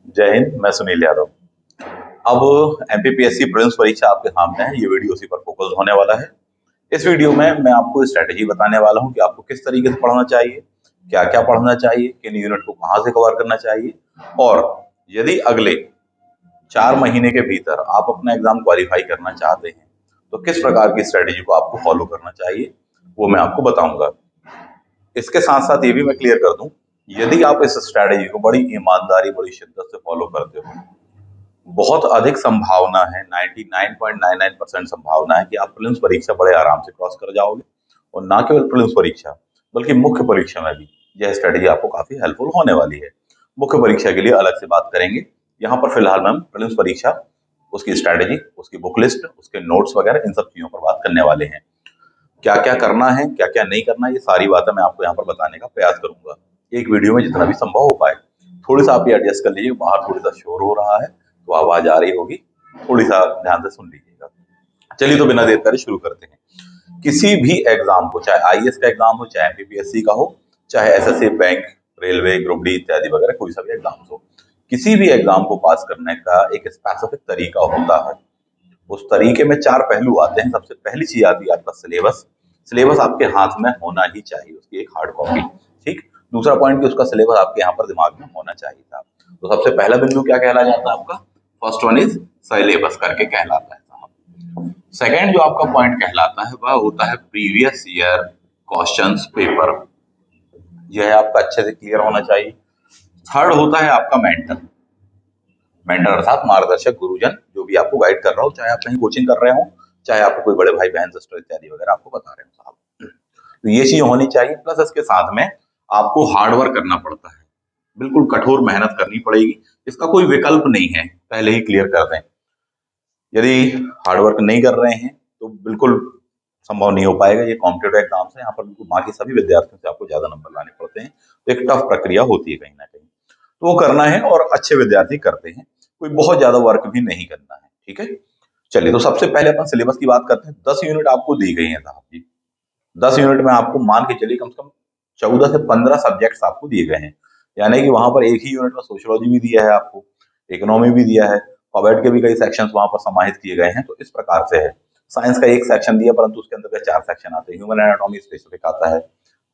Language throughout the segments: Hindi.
जय हिंद। मैं सुनील यादव। अब एमपीपीएससी प्रीलिम्स परीक्षा आपके सामने है। ये वीडियो उसी पर फोकस होने वाला है। इस वीडियो में मैं आपको स्ट्रेटेजी बताने वाला हूं कि आपको किस तरीके से पढ़ना चाहिए, क्या क्या पढ़ना चाहिए, किन यूनिट को कहां से कवर करना चाहिए, और यदि अगले 4 महीने के भीतर आप अपना एग्जाम क्वालिफाई करना चाहते हैं तो किस प्रकार की स्ट्रेटेजी को आपको फॉलो करना चाहिए, वो मैं आपको बताऊंगा। इसके साथ साथ ये भी मैं क्लियर कर दूं, यदि आप इस स्ट्रेटेजी को बड़ी ईमानदारी, बड़ी शिद्दत से फॉलो करते हो, बहुत अधिक संभावना है, 99.99% संभावना है कि आप प्रीलिम्स परीक्षा बड़े आराम से क्रॉस कर जाओगे। और ना केवल प्रीलिम्स परीक्षा, बल्कि मुख्य परीक्षा में भी यह स्ट्रेटेजी आपको काफी हेल्पफुल होने वाली है। मुख्य परीक्षा के लिए अलग से बात करेंगे। यहाँ पर फिलहाल हम प्रीलिम्स परीक्षा, उसकी स्ट्रेटेजी, उसकी बुक लिस्ट, उसके नोट्स वगैरह, इन सब चीजों पर बात करने वाले हैं। क्या क्या करना है, क्या क्या नहीं करना, ये सारी बातें मैं आपको यहाँ पर बताने का प्रयास करूंगा, एक वीडियो में जितना भी संभव हो पाए। थोड़ी सा आप ये एडजस्ट कर लीजिए, बाहर थोड़ी सा शोर हो रहा है तो आवाज आ रही होगी, थोड़ी सा ध्यान से सुन लीजिएगा। चलिए तो बिना देर करे शुरू करते हैं। किसी भी एग्जाम को, चाहे आईएएस का एग्जाम हो, चाहे एमपीपीएससी का हो, चाहे SSC, bank, railway, group D इत्यादि वगैरह कोई सा भी एग्जाम हो, किसी भी एग्जाम को पास करने का एक स्पेसिफिक तरीका होता है। उस तरीके में 4 पहलू आते हैं। सबसे पहली चीज आती है आपका सिलेबस। सिलेबस आपके हाथ में होना ही चाहिए, उसकी एक हार्ड कॉपी। ठीक। दूसरा पॉइंट कि उसका सिलेबस आपके यहाँ पर दिमाग में होना चाहिए था। तो सबसे पहला बिंदु क्या कहला जाता है आपका? फर्स्ट वन इज सिलेबस करके कहलाता है साहब। सेकेंड जो आपका पॉइंट कहलाता है वह होता है प्रीवियस ईयर क्वेश्चंस पेपर। यह आपका अच्छे से क्लियर होना चाहिए। थर्ड होता है आपका मेंटर। मेंटर अर्थात मार्गदर्शक, गुरुजन, जो भी आपको गाइड कर रहा हो, चाहे आप कहीं कोचिंग कर रहे हो, चाहे आपको कोई बड़े भाई बहन सिस्टर इत्यादि वगैरह आपको बता रहे हो साहब। तो ये चीज होनी चाहिए। प्लस इसके साथ में आपको हार्डवर्क करना पड़ता है, बिल्कुल कठोर मेहनत करनी पड़ेगी। इसका कोई विकल्प नहीं है, पहले ही क्लियर कर दें। यदि हार्डवर्क नहीं कर रहे हैं तो बिल्कुल संभव नहीं हो पाएगा। ये कॉम्पिटेटिव एग्जाम्स है, यहाँ पर बिल्कुल बाकी सभी विद्यार्थियों से आपको ज्यादा नंबर लाने पड़ते हैं। तो एक टफ प्रक्रिया होती है कहीं ना कहीं, तो वो करना है और अच्छे विद्यार्थी करते हैं। कोई बहुत ज्यादा वर्क भी नहीं करना है। ठीक है। चलिए तो सबसे पहले अपन सिलेबस की बात करते हैं। 10 यूनिट आपको दी गई है साहब जी। 10 यूनिट में आपको मान के चलिए कम से कम 14 से 15 सब्जेक्ट्स आपको दिए गए हैं। यानी कि वहां पर एक ही यूनिट में सोशियोलॉजी भी दिया है आपको, इकोनॉमी भी दिया है, पॉवर्टी के भी कई सेक्शंस वहां पर समाहित किए गए हैं। तो इस प्रकार से है। साइंस का एक सेक्शन दिया, परंतु उसके अंदर 4 सेक्शन आते हैं। ह्यूमन एनाटॉमी स्पेसिफिक आता है,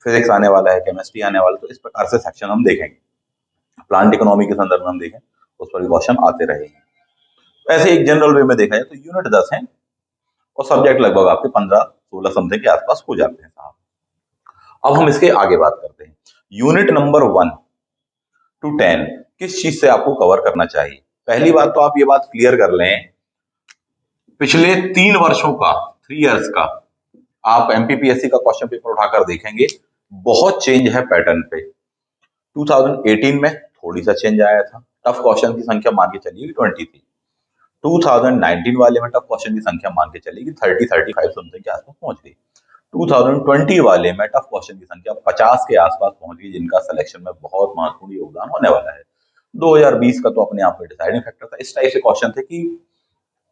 फिजिक्स आने वाला है, केमिस्ट्री आने वाला है। तो इस प्रकार से सेक्शन हम देखेंगे। प्लांट इकोनॉमी के संदर्भ में हम देखें, उस पर भी क्वेश्चन आते रहे हैं। ऐसे एक जनरल वे में देखा जाए तो यूनिट 10 है और सब्जेक्ट लगभग आपके 15-16 समथिंग के आसपास हो जाते हैं साहब। अब हम इसके आगे बात करते हैं। यूनिट नंबर 1 to 10 किस चीज से आपको कवर करना चाहिए? पहली बात तो आप ये बात क्लियर कर लें, पिछले 3 वर्षों का, 3 इयर्स का आप एमपीपीएससी का क्वेश्चन पेपर उठाकर देखेंगे, बहुत चेंज है पैटर्न पे। 2018 में थोड़ी सा चेंज आया था, टफ क्वेश्चन की संख्या मान के चलिए 20 थी। 2019 वाले में टफ क्वेश्चन की संख्या मान के चलिए 30-35 समथिंग के आसपास पहुंच गई। 2020 वाले में टफ क्वेश्चन की संख्या 50 के आसपास पहुंच गई, जिनका सिलेक्शन में बहुत महत्वपूर्ण योगदान होने वाला है। 2020 का तो अपने आप में डिसाइडिंग फैक्टर था। इस टाइप से क्वेश्चन थे कि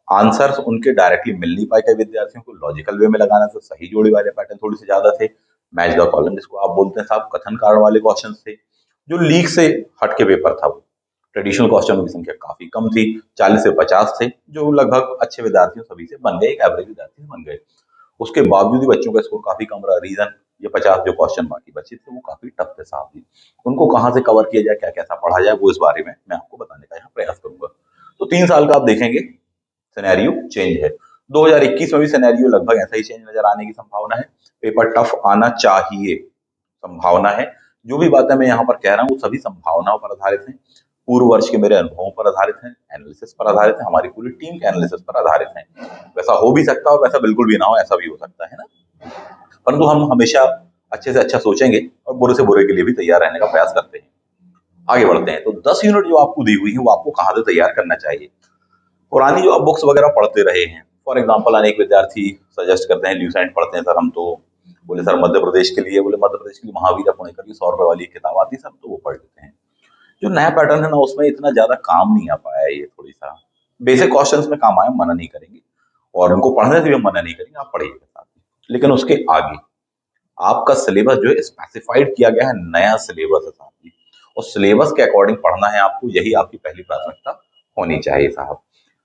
आंसर्स उनके डायरेक्टली मिल नहीं पाए। कई विद्यार्थियों को लॉजिकल वे में लगाना था, सही जोड़ी वाले पैटर्न थोड़ी से ज्यादा थे। मैच द कॉलम जिसको आप बोलते हैं साहब, कथन कारण वाले क्वेश्चन थे। जो लीक से हटके पेपर था वो ट्रेडिशनल क्वेश्चनों की संख्या काफी कम थी, 40 से 50 थे, जो लगभग अच्छे विद्यार्थियों सभी से बन गए, एक एवरेज विद्यार्थी से बन गए। उसके बावजूद भी बच्चों का स्कोर काफी कम रहा। रीजन ये 50 जो क्वेश्चन बाकी बचे थे वो काफी टफ थे साहब जी। उनको कहाँ से कवर किया जाए, क्या कैसा पढ़ा जाए, वो इस बारे में मैं आपको बताने का यहाँ प्रयास करूंगा। तो 3 साल का आप देखेंगे सिनेरियो चेंज है। 2021 में भी सिनेरियो लगभग ऐसा ही चेंज नजर आने की संभावना है। पेपर टफ आना चाहिए, संभावना है। जो भी बातें मैं यहाँ पर कह रहा हूँ वो सभी संभावनाओं पर आधारित हैं, पूर्व वर्ष के मेरे अनुभवों पर आधारित हैं, एनालिसिस पर आधारित है, हमारी पूरी टीम के एनालिसिस पर आधारित है। वैसा हो भी सकता है और वैसा बिल्कुल भी ना हो, ऐसा भी हो सकता है ना। परंतु हम हमेशा अच्छे से अच्छा सोचेंगे और बुरे से बुरे के लिए भी तैयार रहने का प्रयास करते हैं। आगे बढ़ते हैं। तो 10 यूनिट जो आपको दी हुई है वो आपको कहाँ से तैयार करना चाहिए? पुरानी जो आप बुक्स वगैरह पढ़ते रहे हैं, फॉर एग्जाम्पल अनेक विद्यार्थी सजेस्ट करते हैं ल्यूसेंट पढ़ते हैं सर हम तो, बोले सर मध्य प्रदेश के लिए, बोले मध्य प्रदेश के लिए महावीर पुणेकर की 100 रुपए वाली किताब आती है सर, तो वो पढ़ लेते हैं। जो नया पैटर्न है ना, उसमें इतना ज्यादा काम नहीं आ पाया है। ये थोड़ी सा बेसिक क्वेश्चंस में काम आया, मना नहीं करेंगे और उनको पढ़ने से भी हम मना नहीं करेंगे, आप पढ़िएगा साथ में। लेकिन उसके आगे आपका सिलेबस जो है स्पेसिफाइड किया गया है, नया सिलेबस है साथ में। और सिलेबस के अकॉर्डिंग पढ़ना है आपको, यही आपकी पहली प्राथमिकता होनी चाहिए साहब।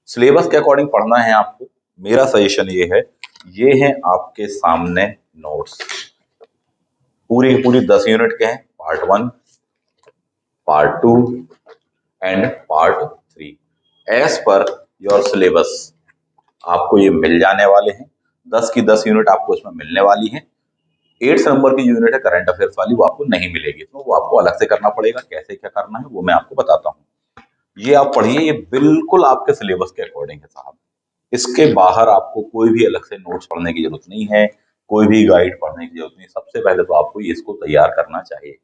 सिलेबस के अकॉर्डिंग पढ़ना है आपको, मेरा सजेशन ये है, ये है आपके सामने नोट्स, पूरी पूरी 10 यूनिट के हैं, part 1, part 2 and part 3 as per your syllabus आपको ये मिल जाने वाले हैं। 10 की 10 यूनिट आपको इसमें मिलने वाली है। 8 नंबर की यूनिट है करंट अफेयर्स वाली, वो आपको नहीं मिलेगी, तो वो आपको अलग से करना पड़ेगा। कैसे क्या करना है वो मैं आपको बताता हूँ। ये आप पढ़िए, ये बिल्कुल आपके सिलेबस के अकॉर्डिंग है साहब। इसके बाहर आपको कोई भी अलग से नोट्स पढ़ने की जरूरत नहीं है, कोई भी गाइड पढ़ने की जरूरत नहीं। सबसे पहले तो आपको ये इसको तैयार करना चाहिए।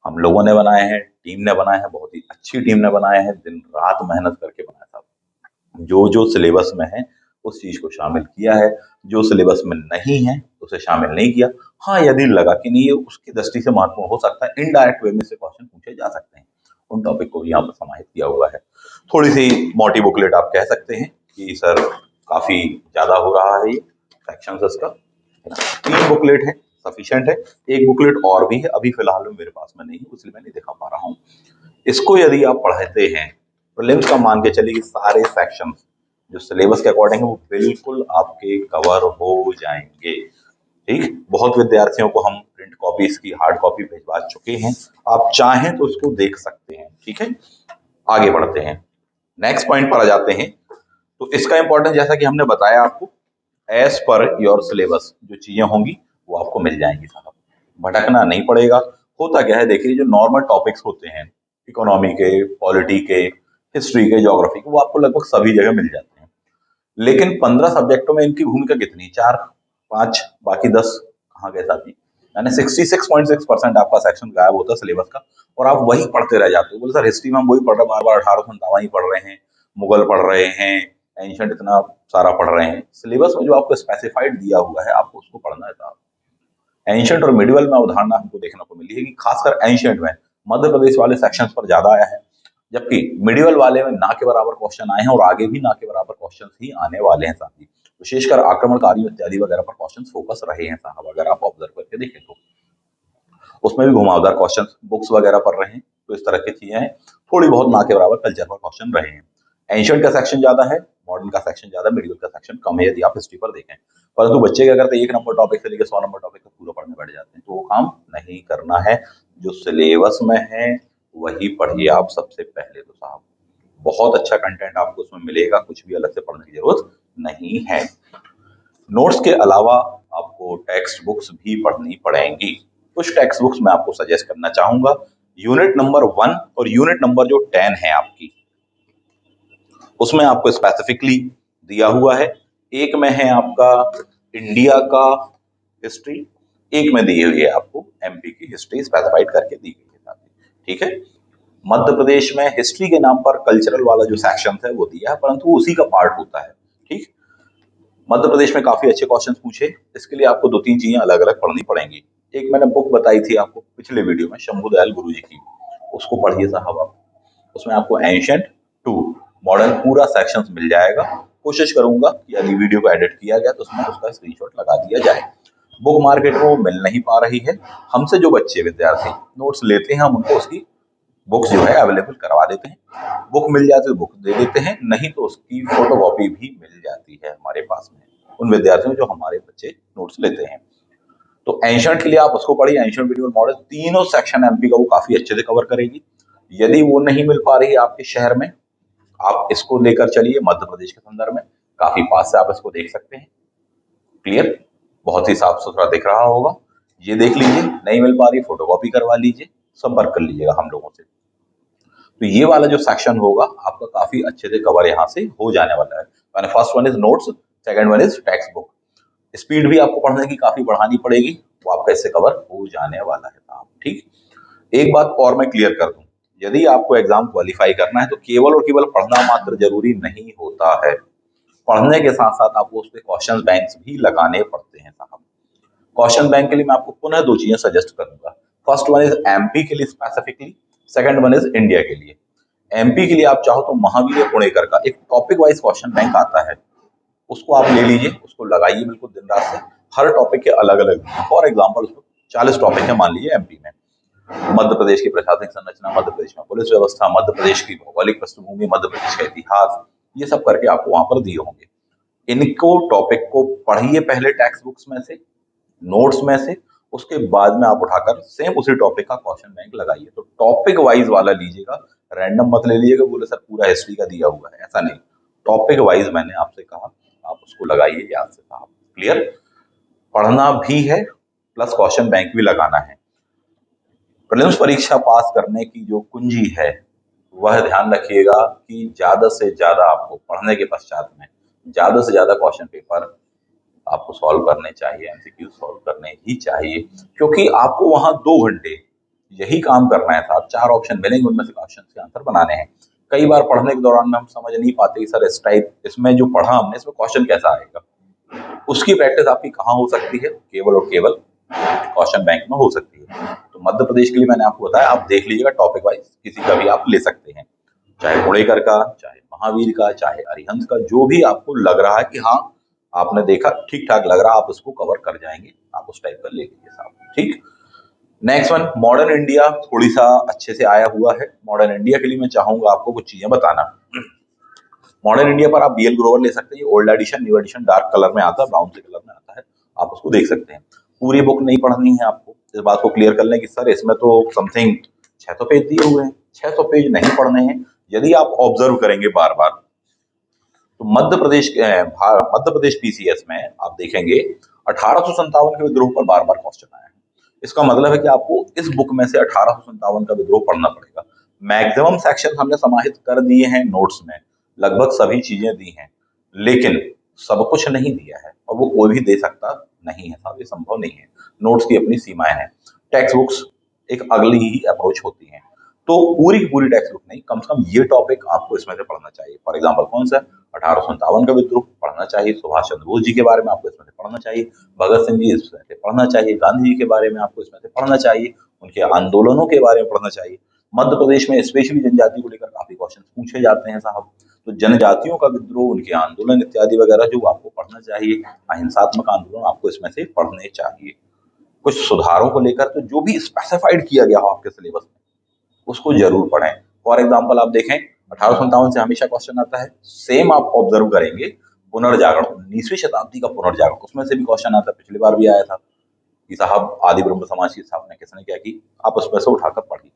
हम लोगों ने बनाए हैं, टीम ने बनाए हैं, बहुत ही अच्छी टीम ने बनाए हैं, दिन रात मेहनत करके बनाया था। जो जो सिलेबस में है उस चीज को शामिल किया है, जो सिलेबस में नहीं है उसे शामिल नहीं किया। हाँ, यदि लगा कि नहीं है उसकी दृष्टि से महत्वपूर्ण हो सकता है, इनडायरेक्ट वे में से क्वेश्चन पूछे जा सकते हैं, उन टॉपिक को भी यहाँ पर समाहित किया हुआ है। थोड़ी सी मोटी बुकलेट आप कह सकते हैं कि सर काफी ज्यादा हो रहा है ये सेक्शन इसका, 3 बुकलेट है, सफिशिएंट है। एक बुकलेट और भी है, अभी फिलहाल में मेरे पास में नहीं है, इसलिए मैं नहीं दिखा पा रहा हूँ। इसको यदि आप पढ़ते हैं, प्रीलिम्स का मान के चलिए कि सारे सेक्शन जो सिलेबस के अकॉर्डिंग है वो बिल्कुल आपके कवर हो जाएंगे। ठीक, बहुत विद्यार्थियों को हम प्रिंट कॉपी इसकी हार्ड कॉपी भिजवा चुके हैं, आप चाहें तो उसको देख सकते हैं। ठीक है, आगे बढ़ते हैं, नेक्स्ट पॉइंट पर आ जाते हैं। तो इसका इंपॉर्टेंस जैसा कि हमने बताया आपको, एज पर योर सिलेबस जो चीजें होंगी वो आपको मिल जाएंगी साहब, भटकना नहीं पड़ेगा। होता क्या है देखिए, जो नॉर्मल टॉपिक्स होते हैं इकोनॉमी के, पॉलिटी के, हिस्ट्री के, ज्योग्राफी के, वो आपको लगभग सभी जगह मिल जाते हैं। लेकिन 15 सब्जेक्टों में इनकी भूमिका कितनी, 4 5, बाकी 10 कहाँ गए साथी? यानी 66.6% आपका सेक्शन गायब होता है सिलेबस का, और आप वही पढ़ते रह जाते हो। बोले सर हिस्ट्री में हम वही पढ़ रहे हैं, बार बार 1857 ही पढ़ रहे हैं, मुगल पढ़ रहे हैं, एंशियंट इतना सारा पढ़ रहे हैं। सिलेबस में जो आपको स्पेसिफाइड दिया हुआ है आपको उसको पढ़ना है साहब। एंशियंट और मिडिवल में अवधारणा हमको देखने को मिली है कि खासकर एंशियंट में मध्य प्रदेश वाले सेक्शंस पर ज्यादा आया है, जबकि मिडिवल वाले में ना के बराबर क्वेश्चन आए हैं और आगे भी ना के बराबर क्वेश्चन ही आने वाले हैं साथ ही। विशेषकर आक्रमणकारियों इत्यादि वगैरह पर क्वेश्चन फोकस रहे हैं साहब, अगर आप ऑब्जर्व करके देखें तो उसमें भी घुमावदार क्वेश्चन बुक्स वगैरह पढ़ रहे हैं, तो इस तरह की चीजें हैं। थोड़ी बहुत ना के बराबर कल्चर पर क्वेश्चन रहे हैं। एंशियंट का सेक्शन ज्यादा है, मॉडर्न का सेक्शन ज्यादा, मिडिवल का सेक्शन कम है यदि आप हिस्ट्री पर देखें। परंतु बच्चे क्या करते हैं, 1 नंबर टॉपिक से लेकर 100 नंबर टॉपिक तक पूरा पढ़ने बैठ जाते हैं, तो वो काम नहीं करना है। जो सिलेबस में है वही पढ़िए आप सबसे पहले तो साहब, बहुत अच्छा कंटेंट आपको उसमें मिलेगा, कुछ भी अलग से पढ़ने की जरूरत नहीं है। नोट्स के अलावा आपको टेक्स्ट बुक्स भी पढ़नी पड़ेंगी। कुछ टेक्स्ट बुक्स मैं आपको सजेस्ट करना चाहूंगा। यूनिट नंबर 1 और यूनिट नंबर जो 10 है आपकी, उसमें आपको स्पेसिफिकली दिया हुआ है। एक में है आपका इंडिया का हिस्ट्री, एक में दी हुई है आपको एमपी की हिस्ट्री, स्पेसिफाइड करके दी गई है। ठीक है, मध्य प्रदेश में हिस्ट्री के नाम पर कल्चरल वाला जो सेक्शन है वो दिया है, परंतु उसी का पार्ट होता है। ठीक, मध्य प्रदेश में काफी अच्छे क्वेश्चन पूछे, इसके लिए आपको 2-3 चीजें अलग अलग पढ़नी पड़ेंगी। एक मैंने बुक बताई थी आपको पिछले वीडियो में, शंभू दयाल गुरु जी की, उसको पढ़िए साहब आप। उसमें आपको एंशियंट टू मॉडर्न पूरा सेक्शन मिल जाएगा। कोशिश करूंगा कि यदि वीडियो को एडिट किया गया तो उसमें उसका स्क्रीनशॉट लगा दिया जाए। बुक मार्केट में वो मिल नहीं पा रही है, हमसे जो बच्चे विद्यार्थी नोट्स लेते हैं हम उनको उसकी बुक्स जो है अवेलेबल करवा देते हैं। बुक मिल जाती है तो बुक दे देते हैं, नहीं तो उसकी फोटोकॉपी भी मिल जाती है हमारे पास में उन विद्यार्थियों जो हमारे बच्चे नोट्स लेते हैं। तो एंशियंट के लिए आप उसको पढ़िए, एंशियंट मिडिवल मॉडल, तीनों सेक्शन एमपी का वो काफी अच्छे से कवर करेगी। यदि वो नहीं मिल पा रही है आपके शहर में, आप इसको लेकर चलिए मध्य प्रदेश के संदर्भ में, काफी पास से आप इसको देख सकते हैं। क्लियर, बहुत ही साफ सुथरा दिख रहा होगा, ये देख लीजिए। नहीं मिल पा रही फोटोकॉपी करवा लीजिए, संपर्क कर लीजिएगा हम लोगों से। तो ये वाला जो सेक्शन होगा आपका काफी अच्छे से कवर यहाँ से हो जाने वाला है। First one is notes, second one is text book. Speed भी आपको पढ़ने की काफी बढ़ानी पड़ेगी, वो आपका इससे कवर हो जाने वाला है। ठीक, एक बात और मैं क्लियर कर दूं, यदि आपको एग्जाम क्वालिफाई करना है तो केवल और केवल पढ़ना मात्र जरूरी नहीं होता है, पढ़ने के साथ साथ आपको उस पर क्वेश्चन बैंक्स भी लगाने पड़ते हैं साहब। क्वेश्चन बैंक के लिए मैं आपको पुनः 2 चीजें सजेस्ट करूंगा। फर्स्ट वन इज एमपी के लिए specifically, second one is India के लिए। एमपी के लिए आप चाहो तो महावीर पुणेकर का एक टॉपिक वाइज क्वेश्चन बैंक आता है, उसको आप ले लीजिए, उसको लगाइए बिल्कुल दिन रात से, हर टॉपिक के अलग अलग। फॉर एग्जाम्पल उसको 40 टॉपिक है मान लीजिए एमपी में, मध्य प्रदेश की प्रशासनिक संरचना, मध्य प्रदेश में पुलिस व्यवस्था, मध्य प्रदेश की भौगोलिक पृष्ठभूमि, मध्य प्रदेश का इतिहास, ये सब करके आपको वहां पर दिए होंगे। इनको टॉपिक को पढ़िए पहले टेक्स्ट बुक्स में से, नोट्स में से, उसके बाद में आप उठाकर सेम उसी टॉपिक का क्वेश्चन बैंक लगाइए। तो टॉपिक वाइज वाला लीजिएगा, रैंडम मत ले लीजिएगा, बोले सर पूरा हिस्ट्री का दिया हुआ है, ऐसा नहीं। टॉपिक वाइज मैंने आपसे कहा, आप उसको लगाइए याद से साहब। क्लियर? पढ़ना भी है प्लस क्वेश्चन बैंक भी लगाना है। प्रीलिम्स परीक्षा पास करने की जो कुंजी है वह ध्यान रखिएगा कि ज्यादा से ज्यादा आपको पढ़ने के पश्चात में ज्यादा से ज्यादा क्वेश्चन पेपर आपको सॉल्व करने चाहिए, एमसीक्यू सॉल्व करने ही चाहिए, क्योंकि आपको वहां 2 घंटे यही काम करना है साहब। 4 ऑप्शन मिलेंगे, उनमें से क्वेश्चन के आंसर बनाने हैं। कई बार पढ़ने के दौरान में हम समझ नहीं पाते कि सर इस टाइप इसमें जो पढ़ा हमने इसमें क्वेश्चन कैसा आएगा। उसकी प्रैक्टिस आपकी कहाँ हो सकती है? केवल और केवल क्वेश्चन बैंक में हो सकती है। तो मध्य प्रदेश के लिए मैंने आपको बताया, आप देख लीजिएगा टॉपिक वाइज, किसी का भी आप ले सकते हैं, चाहे पुणेकर का, चाहे महावीर का, चाहे अरिहंत का, जो भी आपको लग रहा है कि हाँ आपने देखा ठीक ठाक लग रहा, आप उसको कवर कर जाएंगे, आप उस टाइप का ले लीजिए साहब। ठीक। नेक्स्ट वन, मॉडर्न इंडिया थोड़ी सा अच्छे से आया हुआ है। मॉडर्न इंडिया के लिए मैं चाहूंगा आपको कुछ चीजें बताना। मॉडर्न इंडिया पर आप बीएल ग्रोवर ले सकते हैं, old edition, new edition, dark colour में आता है, ब्राउन से कलर में आता है, आप उसको देख सकते हैं। पूरी बुक नहीं पढ़नी है आपको, इस बात को क्लियर कर लें कि सर इसमें तो समथिंग 600 पेज दिए हुए हैं, 600 पेज नहीं पढ़ने हैं। यदि आप ऑब्जर्व करेंगे बार बार तो मध्य प्रदेश पीसीएस में आप देखेंगे 1857 के विद्रोह पर बार बार क्वेश्चन आया है। इसका मतलब है कि आपको इस बुक में से 1857 का विद्रोह पढ़ना पड़ेगा। मैक्सिमम सेक्शन हमने समाहित कर दिए हैं नोट्स में, लगभग सभी चीजें दी हैं, लेकिन सब कुछ नहीं दिया है और वो कोई भी दे सकता नहीं है साहब, ये संभव नहीं है। नोट्स की अपनी सीमाएं हैं। टेक्स्ट बुक्स एक अगली ही अप्रोच होती है, तो पूरी की पूरी टेक्स्ट बुक नहीं, कम से कम ये टॉपिक आपको इसमें से पढ़ना चाहिए। फॉर एग्जाम्पल कौन सा? 1857 का विद्रोह पढ़ना चाहिए, सुभाष चंद्र बोस जी के बारे में आपको इसमें से पढ़ना चाहिए, भगत सिंह जी इसमें से पढ़ना चाहिए, गांधी जी के बारे में आपको इसमें से पढ़ना चाहिए, उनके आंदोलनों के बारे में पढ़ना चाहिए। मध्य प्रदेश में स्पेशली जनजाति को लेकर काफी क्वेश्चन पूछे जाते हैं साहब, तो जनजातियों का विद्रोह, उनके आंदोलन इत्यादि वगैरह जो आपको पढ़ना चाहिए, अहिंसात्मक आंदोलन आपको इसमें से पढ़ने चाहिए। कुछ सुधारों को लेकर तो जो भी स्पेसिफाइड किया गया हो आपके सिलेबस में उसको जरूर पढ़ें। फॉर एग्जाम्पल आप देखें 1857 से हमेशा क्वेश्चन आता है, सेम आप ऑब्जर्व करेंगे पुनर्जागरण, 19वीं शताब्दी का पुनर्जागरण, उसमें से भी क्वेश्चन आता है, पिछली बार भी आया था कि साहब आदि ब्रह्म समाज की स्थापना किसने क्या की, आप उसमें से उठाकर पढ़िए।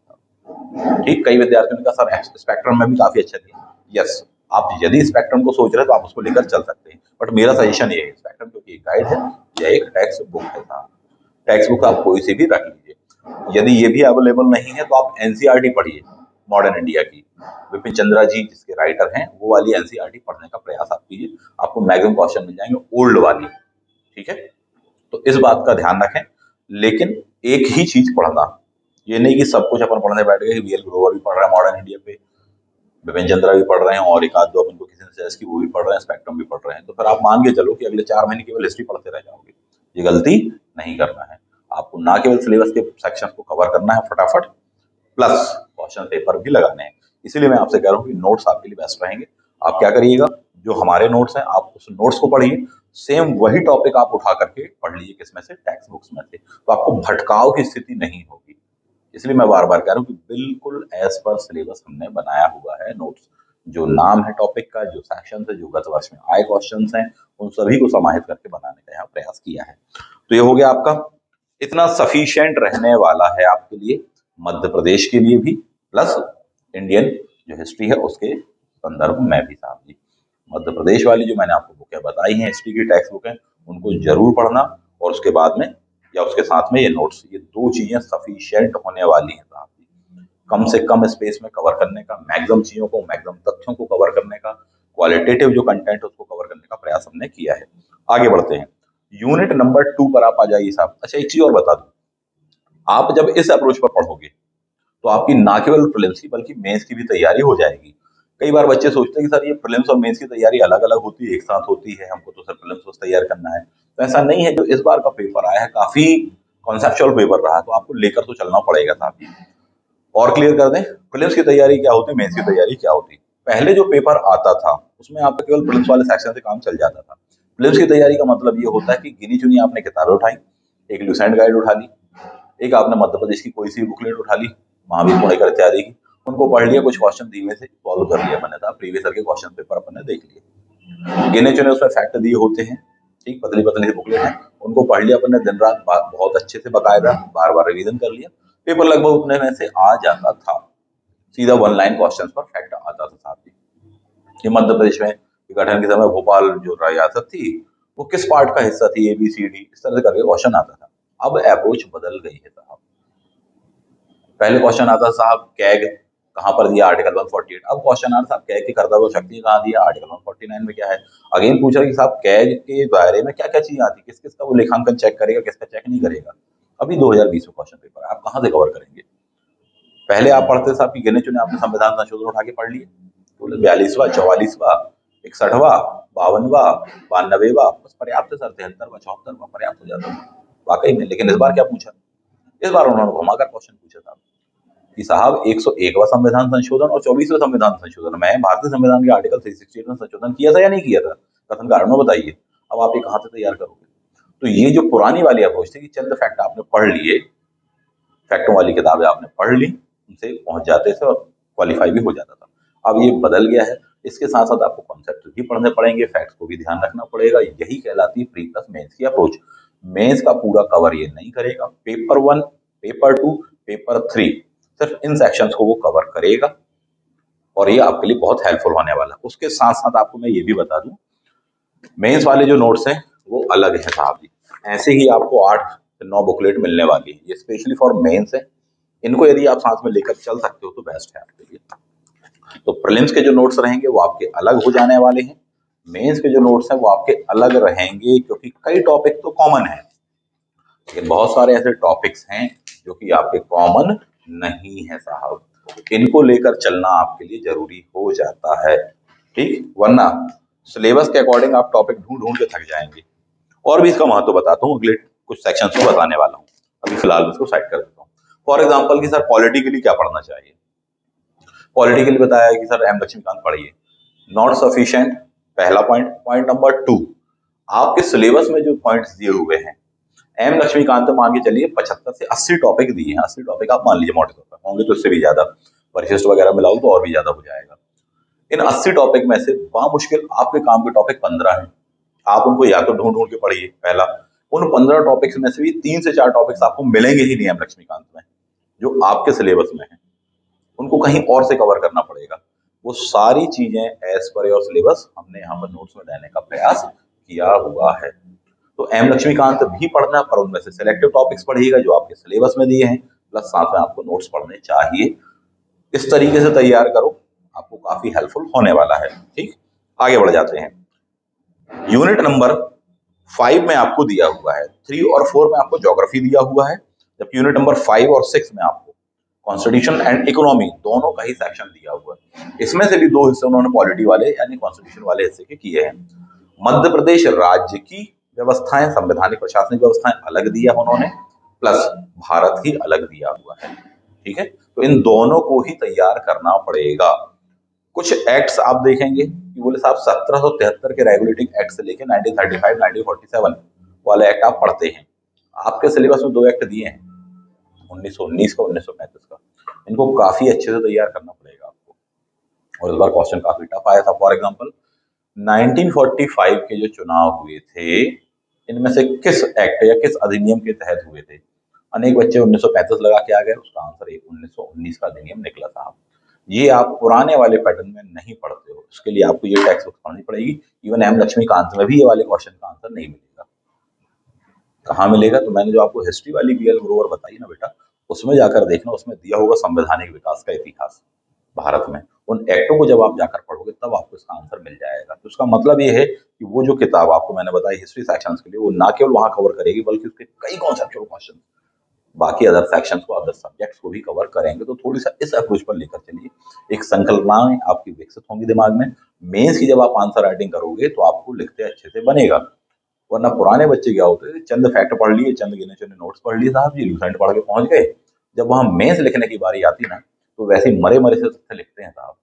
ठीक। कई विद्यार्थियों ने कहा सर स्पेक्ट्रम में भी काफी अच्छा दिया, यस, आप यदि स्पेक्ट्रम को सोच रहे हैं तो आप उसको लेकर चल सकते हैं, बट मेरा सजेशन ये है स्पेक्ट्रम क्योंकि एक गाइड है या एक टेक्स्ट बुक है साहब, टेक्स्ट बुक आप कोई सी भी रख लीजिए। यदि ये भी अवेलेबल नहीं है तो आप एनसीईआरटी पढ़िए मॉडर्न इंडिया की, विपिन चंद्रा जी जिसके राइटर हैं वो वाली एनसीईआरटी पढ़ने का प्रयास आप कीजिए, आपको मैक्सिमम क्वेश्चन मिल जाएंगे ओल्ड वाली। ठीक है, तो इस बात का ध्यान रखें, लेकिन एक ही चीज पढ़ना, ये नहीं कि सब कुछ अपन पढ़ने बैठ गए। बीएल ग्रोवर भी पढ़ रहे हैं मॉडर्न इंडिया पे, विपिन चंद्रा भी पढ़ रहे हैं, और एक आध दो अपन को किसी ने सजेस्ट की वो भी पढ़ रहे हैं, स्पेक्ट्रम भी पढ़ रहे हैं, तो फिर आप मान के चलो कि अगले 4 महीने केवल हिस्ट्री पढ़ते रह जाओगे। ये गलती नहीं करना है आपको, ना केवल सिलेबस के सेक्शन को कवर करना है फटाफट, प्लस क्वेश्चन पेपर भी लगाने हैं। इसीलिए मैं आपसे कह रहा हूँ कि नोट्स आपके लिए बेस्ट रहेंगे। आप क्या करिएगा, जो हमारे नोट्स हैं आप उस नोट्स को पढ़िए, सेम वही टॉपिक आप उठा करके पढ़ लीजिए, किसमें से? टेक्स्ट बुक्स में से, तो आपको भटकाव की स्थिति नहीं होगी। इसलिए मैं बार बार कह रहा हूँ कि बिल्कुल एज पर सिलेबस हमने बनाया हुआ है नोट्स, जो नाम है टॉपिक का, जो सेक्शन है, जो गत वर्ष में आए क्वेश्चन हैं, उन सभी को समाहित करके बनाने का यहाँ प्रयास किया है। तो ये हो गया आपका, इतना सफिशिएंट रहने वाला है आपके लिए, मध्य प्रदेश के लिए भी, प्लस इंडियन जो हिस्ट्री है उसके संदर्भ में भी साहब जी। मध्य प्रदेश वाली जो मैंने आपको बुकें बताई हैं, हिस्ट्री की टेक्स्ट बुकें, उनको जरूर पढ़ना, और उसके बाद में या उसके साथ में ये नोट्स, ये 2 चीजें सफिशिएंट होने वाली हैं साहब जी। कम से कम स्पेस में कवर करने का, मैक्सिमम चीजों को, मैक्सिमम तथ्यों को कवर करने का, क्वालिटेटिव जो कंटेंट है उसको कवर करने का प्रयास हमने किया है। आगे बढ़ते हैं, यूनिट नंबर 2 पर आप आ जाइए साहब। अच्छा एक चीज और बता दूं, आप जब इस अप्रोच पर पढ़ोगे तो आपकी ना केवल प्रीलिम्स की बल्कि मेंस की भी तैयारी हो जाएगी। कई बार बच्चे सोचते हैं कि सर ये प्रीलिम्स और मेंस की तैयारी अलग अलग होती है, एक साथ होती है, हमको तो सिर्फ प्रीलिम्स बस तैयार करना है, तो ऐसा नहीं है। जो इस बार का पेपर आया है काफी कॉन्सेप्चुअल पेपर रहा है, तो आपको लेकर तो चलना पड़ेगा साहब जी। और क्लियर कर दें, प्रीलिम्स की तैयारी क्या होती है, मेंस की तैयारी क्या होती है। पहले जो पेपर आता था उसमें आपका केवल प्रीलिम्स वाले सेक्शन से काम चल जाता था। प्रीलिम्स की तैयारी का मतलब ये होता है कि गिनी चुनी आपने किताबें उठाई, एक लुसेंट गाइड उठा ली, एक आपने मध्य प्रदेश की कोई सी बुकलेट उठा ली, महावीर पुणेकर इत्यादि की, उनको पढ़ लिया, कुछ क्वेश्चन धीमे से सॉल्व कर लिया मैंने, था प्रीवियस ईयर के क्वेश्चन पेपर अपन ने देख लिए, गिने चुने उसमें फैक्ट दिए होते हैं, ठीक, पतली पतली सी बुकलेट है, उनको पढ़ लिया अपन ने दिन रात बहुत अच्छे से बकायदा, बार बार रिवीजन कर लिया, पेपर लगभग उतने में से आ जाता था, सीधा वन लाइन क्वेश्चन पर फैक्ट आता था साथ ही। ये मध्य प्रदेश में गठन के समय भोपाल जो रियासत थी वो किस पार्ट का हिस्सा थी, ABCD इस तरह से करके क्वेश्चन आता था। अब अप्रोच बदल गई है साहब, पहले क्वेश्चन आता साहब कैग कहाँ पर दिया, आर्टिकल 148, अब क्वेश्चन आता साहब कैग की कर्तव्य शक्ति कहाँ दिया, आर्टिकल 149 में क्या है। अगेन पूछ रहा कि साहब कैग के दायरे में क्या क्या चीजें आती, किस किस का वो लेखांकन चेक करेगा, किसका चेक नहीं करेगा। अभी 2020 में क्वेश्चन पेपर आप कहाँ से कवर करेंगे। पहले आप पढ़ते साहब कि गिने चुने आपने संविधान संशोधन उठा के पढ़ लिए, बोले 42वां 44वां 61वां 52वां 92वां बस पर्याप्त है सर, 73वां 74वां पर्याप्त हो जाता है वाकई में। लेकिन इस बार क्या पूछा, इस बार उन्होंने घुमाकर क्वेश्चन पूछा था कि साहब 101वां संविधान संशोधन और 24वें संविधान संशोधन में भारतीय संविधान के आर्टिकल 368 में संशोधन किया था या नहीं किया था, कथन कारण बताइए। अब आप ये कहाँ से तैयार करोगे। तो ये जो पुरानी वाली अप्रोच थी कि चंद फैक्ट आपने पढ़ लिए, फैक्टों वाली किताबें आपने पढ़ ली, उनसे पहुंच जाते थे और क्वालिफाई भी हो जाता था। अब ये बदल गया है, इसके साथ साथ आपको कॉन्सेप्ट भी पढ़ने पड़ेंगे, फैक्ट्स को भी ध्यान रखना पड़ेगा। यही कहलाती है प्री प्लस मेंस की अप्रोच। मेंस का पूरा कवर ये नहीं करेगा, पेपर 1 पेपर 2 पेपर 3 सिर्फ इन सेक्शंस को वो कवर करेगा और ये आपके लिए बहुत हेल्पफुल होने वाला है। उसके साथ साथ आपको मैं ये भी बता दूं, मेंस वाले जो नोट्स हैं वो अलग है साहब जी, ऐसे ही आपको 8 से 9 बुकलेट मिलने वाली है, ये स्पेशली फॉर मेंस है। इनको यदि आप साथ में लेकर चल सकते हो तो बेस्ट है आपके लिए। तो प्रीलिम्स के जो नोट्स रहेंगे वो आपके अलग हो जाने वाले हैं, मेंस के जो नोट्स हैं वो आपके अलग रहेंगे, क्योंकि कई टॉपिक तो कॉमन है लेकिन बहुत सारे ऐसे टॉपिक्स हैं जो कि आपके कॉमन नहीं है साहब, इनको लेकर चलना आपके लिए जरूरी हो जाता है, ठीक, वरना सिलेबस के अकॉर्डिंग आप टॉपिक ढूंढ ढूंढ के थक जाएंगे। और भी इसका महत्व बताता हूँ, अगले कुछ सेक्शंस को बताने वाला हूँ, अभी फिलहाल इसको साइड कर देता हूँ। फॉर एग्जाम्पल कि सर पॉलिटिकली क्या पढ़ना चाहिए, पॉलिटिकली बताया कि सर एम लक्ष्मीकांत पढ़िए, नॉट सफिशिएंट पहला पॉइंट। पॉइंट नंबर 2, आपके सिलेबस में जो पॉइंट्स दिए हुए हैं एम लक्ष्मीकांत तो मान के चलिए 75 से 80 टॉपिक दिए हैं, 80 टॉपिक आप मान लीजिए मोटे तौर पर, होंगे तो इससे भी ज्यादा, परिशिष्ट वगैरह मिलाओ तो और भी ज्यादा हो जाएगा। इन 80 टॉपिक में से मुश्किल आपके काम के टॉपिक 15 हैं, आप उनको या तो ढूंढ ढूंढ के पढ़िए पहला, उन 15 टॉपिक्स में से भी 3 से 4 टॉपिक्स आपको मिलेंगे ही नहीं एम लक्ष्मीकांत में जो आपके सिलेबस में है, उनको कहीं और से कवर करना पड़ेगा। वो सारी चीजें एज पर योर सिलेबस हमने यहाँ पर नोट्स में देने का प्रयास किया हुआ है। तो एम लक्ष्मीकांत भी पढ़ना, पर उनमें से सिलेक्टिव टॉपिक्स पढ़िएगा जो आपके सिलेबस में दिए हैं, प्लस साथ में आपको नोट्स पढ़ने चाहिए। इस तरीके से तैयार करो, आपको काफी हेल्पफुल होने वाला है। ठीक, आगे बढ़ जाते हैं। यूनिट नंबर 5 में आपको दिया हुआ है, 3 और 4 में आपको ज्योग्राफी दिया हुआ है, जबकि यूनिट नंबर 5 और 6 में आपको कॉन्स्टिट्यूशन एंड इकोनॉमी दोनों का ही सेक्शन दिया हुआ है। इसमें से भी 2 हिस्से उन्होंने पॉलिटी वाले यानी कॉन्स्टिट्यूशन वाले हिस्से के किए हैं। मध्य प्रदेश राज्य की व्यवस्थाएं, संवैधानिक प्रशासनिक व्यवस्थाएं अलग दिया उन्होंने, प्लस भारत ही अलग दिया हुआ है। ठीक है, तो इन दोनों को ही तैयार करना पड़ेगा। कुछ एक्ट्स आप देखेंगे कि बोले साहब 1773 के रेगुलेटिंग एक्ट से लेके 1935 1947 वाले एक्ट आप पढ़ते हैं, आपके सिलेबस में 2 एक्ट दिए हैं, 1919 का 1935 का, इनको काफी अच्छे से तैयार करना पड़ेगा आपको। और इस बार क्वेश्चन काफी टफ आया था। फॉर एग्जांपल 1945 के जो चुनाव हुए थे, इनमें से किस एक्ट या किस अधिनियम के तहत हुए थे। अनेक बच्चे 1935 लगा के आ गए, उसका आंसर 1919 का अधिनियम निकला था। ये आप पुराने वाले पैटर्न में नहीं पढ़ते हो, इसके लिए आपको ये टेक्स्ट बुक पढ़नी पड़ेगी। इवन एम लक्ष्मीकांत में भी ये वाले क्वेश्चन का आंसर नहीं मिलेगा। कहाँ मिलेगा, तो मैंने जो आपको हिस्ट्री वाली बीएल ग्रोवर बताई ना बेटा, उसमें जाकर देखना, उसमें दिया होगा संवैधानिक विकास का इतिहास भारत में। उन एक्टों को जब आप जाकर पढ़ोगे तब आपको इसका आंसर मिल जाएगा। तो उसका मतलब ये है कि वो जो किताब आपको मैंने बताई हिस्ट्री सेक्शन के लिए, वो ना केवल वहां कवर करेगी बल्कि उसके कई कॉन्सेप्चुअल क्वेश्चन बाकी अदर सेक्शंस को, अदर सब्जेक्ट्स को भी कवर करेंगे। तो थोड़ी सा इस अप्रोच पर लेकर चलिए, एक संकल्पनाएं आपकी विकसित होंगी दिमाग में। मेंस की जब आप आंसर राइटिंग करोगे तो आपको लिखते अच्छे से बनेगा। वरना पुराने बच्चे क्या होते थे, चंद फैक्ट पढ़ लिए, चंद गिने चुने नोट्स पढ़ लिए साहब जी, लूसेंट पढ़ के पहुंच गए, जब वहां मेंस लिखने की बारी आती ना तो वैसे ही मरे मरे से तथ्य लिखते हैं साहब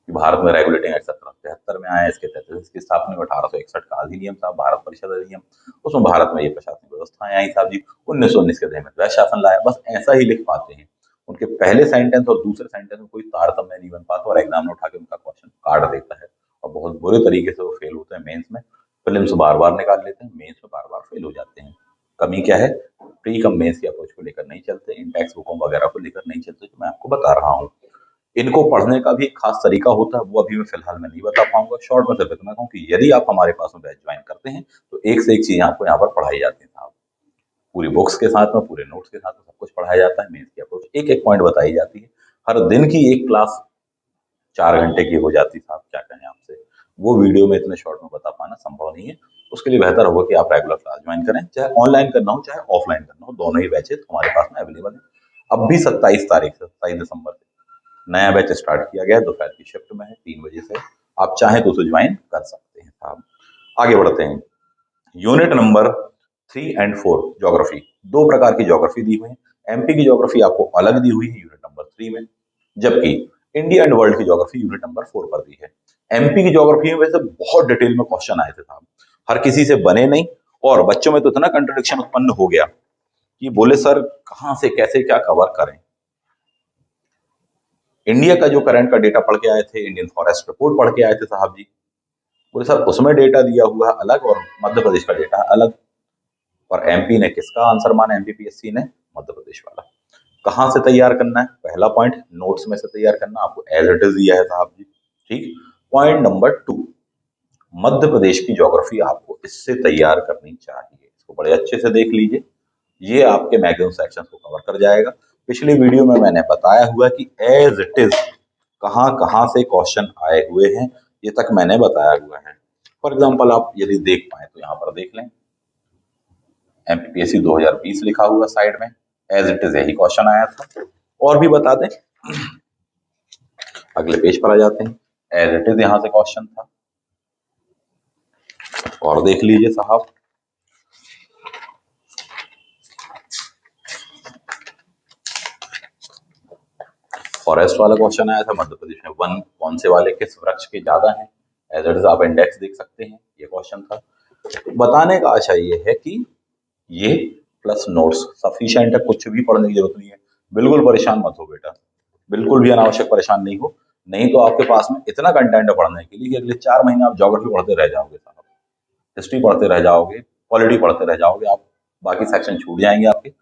कि भारत में रेगुलेटिंग एक्ट 1773 में आया, इसके तहत इसकी स्थापना 1861 का अधिनियम था, भारत परिषद अधिनियम, उसमें भारत में ये प्रशासनिक व्यवस्थाएं आई साहब जी, 1919 के तहत वह शासन लाया, बस ऐसा ही लिख पाते हैं। उनके पहले सेंटेंस और दूसरे सेंटेंस में कोई तारतम्य नहीं बन पाता और एग्जाम में उठा के उनका क्वेश्चन काट देता है और बहुत बुरे तरीके से वो फेल होते हैं मेंस में। प्रीलिम्स बार बार निकाल लेते हैं, मेंस में बार बार फेल हो जाते हैं। कमी क्या है? प्री कम मेंस की अप्रोच को लेकर नहीं चलते, इन टेक्स्ट बुकों वगैरह को लेकर नहीं चलते, जो मैं आपको बता रहा हूँ। इनको पढ़ने का भी एक खास तरीका होता है, वो अभी मैं फिलहाल में नहीं बता पाऊंगा। शॉर्ट में सिर्फ इतना कहूँ कि यदि आप हमारे पास में बैच ज्वाइन करते हैं तो एक से एक चीज आपको यहाँ पर पढ़ाई जाती है साहब, पूरी बुक्स के साथ में, पूरे नोट्स के साथ में सब कुछ पढ़ाया जाता है। मेंस की अप्रोच एक एक पॉइंट बताई जाती है। हर दिन की एक क्लास 4 घंटे की हो जाती साहब, क्या कहें आपसे, वो वीडियो में इतने शॉर्ट में बता पाना संभव नहीं है। उसके लिए बेहतर होगा कि आप रेगुलर क्लास ज्वाइन करें, चाहे ऑनलाइन करना हो चाहे ऑफलाइन करना हो, दोनों ही बैचेस हमारे पास में अवेलेबल है। अब भी 27 तारीख से 27 दिसंबर से नया बैच स्टार्ट किया गया है, दोपहर की शिफ्ट में है 3 बजे से। आप चाहें तो उसे ज्वाइन कर सकते हैं साहब। आगे बढ़ते हैं। यूनिट नंबर 3 और 4 ज्योग्राफी, दो प्रकार की ज्योग्राफी दी हुई है। एमपी की ज्योग्राफी आपको अलग दी हुई है यूनिट नंबर 3 में, जबकि इंडिया एंड वर्ल्ड की ज्योग्राफी यूनिट नंबर 4 पर दी है। एमपी की ज्योग्राफी में वैसे बहुत डिटेल में क्वेश्चन आए थे साहब, हर किसी से बने नहीं और बच्चों में तो इतना कंट्रडिक्शन उत्पन्न हो गया कि बोले सर कहां से कैसे क्या कवर करें। इंडिया का जो करंट का डेटा पढ़ के आए थे, इंडियन फॉरेस्ट रिपोर्ट पढ़ के आए थे साहब जी, बोले सर उसमें डेटा दिया हुआ है अलग और मध्य प्रदेश का डेटा अलग। और एमपी ने किसका आंसर माना? एमपीपीएससी ने मध्य प्रदेश वाला। कहां से तैयार करना है? पहला पॉइंट नोट्स में से तैयार करना, आपको एज इट इज दिया है साहब जी, ठीक। पॉइंट नंबर 2, मध्य प्रदेश की ज्योग्राफी आपको इससे तैयार करनी चाहिए, इसको बड़े अच्छे से देख लीजिए, ये आपके मैक्सिमम सेक्शन को कवर कर जाएगा। पिछले वीडियो में मैंने बताया हुआ कि एज इट इज कहां कहां से क्वेश्चन आए हुए हैं, ये तक मैंने बताया हुआ है। फॉर एग्जाम्पल आप यदि देख पाए तो यहाँ पर देख लें, एमपीपीएससी 2020 लिखा हुआ साइड में, एज इट इज यही क्वेश्चन आया था। और भी बता दें, अगले पेज पर आ जाते हैं, एज इट इज यहाँ से क्वेश्चन था और देख लीजिए साहब, फॉरेस्ट वाला क्वेश्चन आया था, मध्य प्रदेश में वन कौन से वाले किस वृक्ष के ज्यादा हैं, एज इट इज आप इंडेक्स देख सकते हैं, ये क्वेश्चन था। बताने का आशा ये है कि ये प्लस नोट्स सफिशिएंट है, कुछ भी पढ़ने की जरूरत नहीं है। बिल्कुल परेशान मत हो बेटा, बिल्कुल भी अनावश्यक परेशान नहीं हो, नहीं तो आपके पास में इतना कंटेंट है पढ़ने के लिए कि अगले 4 महीने आप ज्योग्राफी पढ़ते रह जाओगे साहब, हिस्ट्री पढ़ते रह जाओगे, पॉलिटी पढ़ते रह जाओगे, आप बाकी सेक्शन छूट जाएंगे आपके।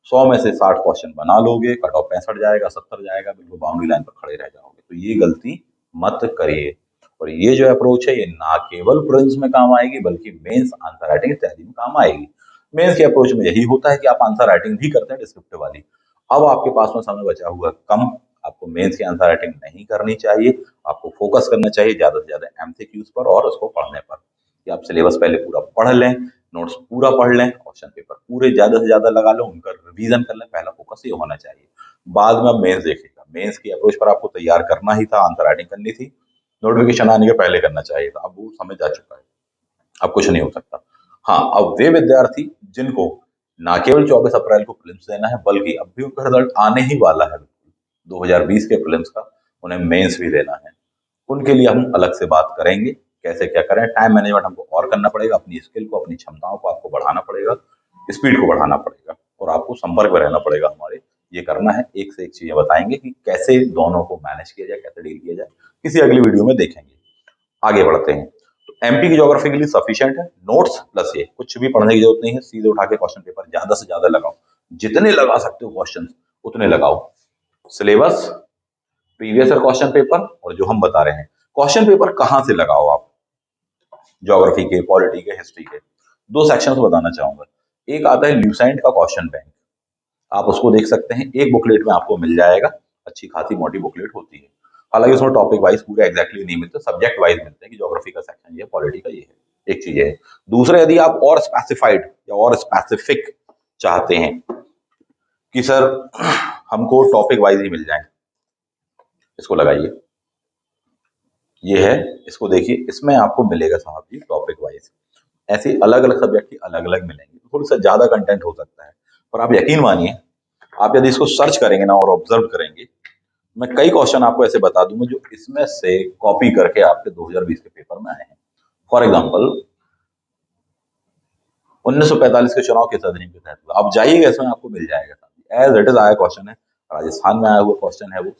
100 में से 60 क्वेश्चन बना लोगे, कट ऑफ 65 जाएगा, 70 जाएगा, बिल्कुल बाउंड्री लाइन पर खड़े रह जाओगे। तो ये गलती मत करिए। और ये जो अप्रोच है ये ना केवल प्रीलिम्स में काम आएगी बल्कि मेंस आंसर राइटिंग इत्यादि में काम आएगी। मेंस के अप्रोच में यही होता है कि आप आंसर राइटिंग भी करते हैं डिस्क्रिप्टिव वाली। अब आपके पास में समय बचा हुआ कम, आपको मेंस की आंसर राइटिंग नहीं करनी चाहिए, आपको फोकस करना चाहिए ज्यादा से ज्यादा एमसीक्यूज पर और उसको पढ़ने पर, कि आप सिलेबस पहले पूरा पढ़ लें, नोट्स पूरा पढ़ लें, क्वेश्चन पेपर पूरे ज्यादा से ज्यादा लगा लो, उनका रिवीजन कर लें, पहला फोकस ये होना चाहिए। बाद में आप मेंस देखेगा, मेंस की अप्रोच पर आपको तैयार करना ही था, आंसर राइटिंग करनी थी, नोटिफिकेशन आने के पहले करना चाहिए था, अब वो समय जा चुका है, अब कुछ नहीं हो सकता। हाँ, अब वे विद्यार्थी जिनको ना केवल 24 अप्रैल को प्रीलिम्स देना है बल्कि अब भी उनका रिजल्ट आने ही वाला है 2020 के प्रीलिम्स का, उन्हें मेंस भी देना है, उनके लिए हम अलग से बात करेंगे कैसे क्या करें। टाइम मैनेजमेंट हमको और करना पड़ेगा, अपनी स्किल को, अपनी क्षमताओं को आपको बढ़ाना पड़ेगा, स्पीड को बढ़ाना पड़ेगा और आपको संपर्क में रहना पड़ेगा हमारे। ये करना है, एक से एक चीजें बताएंगे कि कैसे दोनों को मैनेज किया जाए, कैसे डील किया जाए, किसी अगली वीडियो में देखेंगे। आगे बढ़ते हैं। तो एमपी की ज्योग्राफी के लिए सफिशिएंट है नोट्स प्लस ये, कुछ भी पढ़ने की जरूरत नहीं है, सीधे उठा के क्वेश्चन पेपर ज्यादा से ज्यादा लगाओ, जितने लगा सकते हो क्वेश्चन उतने लगाओ। Syllabus, previous year question paper और जो हम बता रहे हैं क्वेश्चन पेपर कहां से लगाओ आप, ज्योग्राफी के, पॉलिटी के, हिस्ट्री के। दो सेक्शन बताना चाहूंगा, एक आता है ल्यूसेंट का क्वेश्चन बैंक, आप उसको देख सकते हैं, एक बुकलेट में आपको मिल जाएगा, अच्छी खासी मोटी बुकलेट होती है, हालांकि उसमें टॉपिक वाइज पूरे एग्जैक्टली नहीं मिलते, सब्जेक्ट वाइज मिलते हैं कि ज्योग्राफी का सेक्शन ये, पॉलिटी का ये है, एक चीज है। दूसरा, यदि आप और स्पेसिफाइड या और स्पेसिफिक चाहते हैं कि सर हमको टॉपिक वाइज ही मिल जाए, इसको लगाइए, ये है, इसको देखिए, इसमें आपको मिलेगा साहब जी टॉपिक वाइज, ऐसे अलग अलग सब्जेक्ट की अलग अलग मिलेंगे, थोड़ा सा ज्यादा कंटेंट हो सकता है, पर आप यकीन मानिए, आप यदि इसको सर्च करेंगे ना और ऑब्जर्व करेंगे, मैं कई क्वेश्चन आपको ऐसे बता दूंगा जो इसमें से कॉपी करके आपके 2020 के पेपर में आए हैं। फॉर एग्जाम्पल, 1945 के चुनाव किस अधिनियम के तहत हुआ? आप जाइएगा इसमें आपको मिल जाएगा, एज इट इज आया क्वेश्चन है, राजस्थान में आया हुआ क्वेश्चन है वो,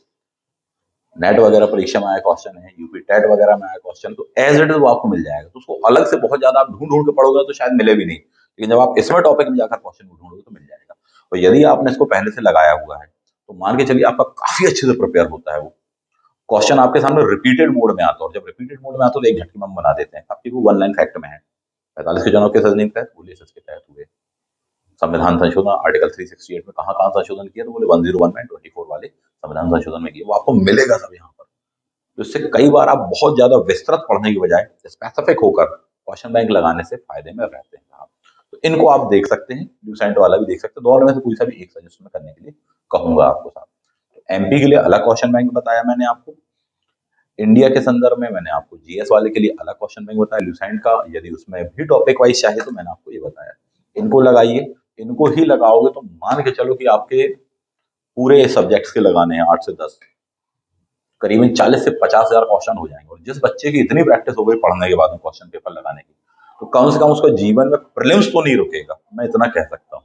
नेट वगैरह परीक्षा में आया क्वेश्चन है, यूपी टेट वगैरह में आया क्वेश्चन, तो एज इट इज वो आपको मिल जाएगा। तो उसको अलग से बहुत ज्यादा आप ढूंढ ढूंढ के पढ़ोगे तो शायद मिले भी नहीं, लेकिन जब आप इसमें टॉपिक में जाकर क्वेश्चन ढूंढोगे तो मिल जाएगा। और यदि आपने इसको पहले से लगाया हुआ है तो मान के चलिए आपका काफी अच्छे से प्रिपेयर होता है वो क्वेश्चन, आपके सामने रिपीटेड मोड में आता है, और जब रिपीटेड मोड में आता है तो एक झटके में हम बना देते हैं। आपकी वो वन लाइन फैक्ट में है, 45 के चुनाव के अधिनियम के तहत बोले, इसके तहत हुए संविधान संशोधन आर्टिकल 368 में कहाँ कहाँ संशोधन किया, तो बोले 101 में 24 वाले संविधान संशोधन में किया, वो आपको मिलेगा सब यहाँ पर। तो इससे कई बार आप बहुत ज्यादा विस्तृत पढ़ने की बजाय स्पेसिफिक होकर क्वेश्चन बैंक लगाने से फायदे में रहते हैं आप। तो इनको आप देख सकते हैं, ल्यूसेंट वाला भी देख सकते हैं, दोनों में से कोई सा भी एक सजेस्ट में करने के लिए कहूंगा आपको साथ। तो एमपी के लिए अलग क्वेश्चन बैंक बताया मैंने आपको, इंडिया के संदर्भ में मैंने आपको जीएस वाले के लिए अलग क्वेश्चन बैंक बताया, ल्यूसेंट का यदि उसमें भी टॉपिक वाइज चाहिए तो मैंने आपको ये बताया। इनको लगाइए, इनको ही लगाओगे तो मान के चलो कि आपके पूरे सब्जेक्ट्स के लगाने हैं 8 से 10, करीबन 40 से 50 हजार क्वेश्चन हो जाएंगे। और जिस बच्चे की इतनी प्रैक्टिस हो गई पढ़ने के बाद में क्वेश्चन पेपर लगाने की, तो कम से कम उसका जीवन में प्रीलिम्स तो नहीं रुकेगा, मैं इतना कह सकता हूँ।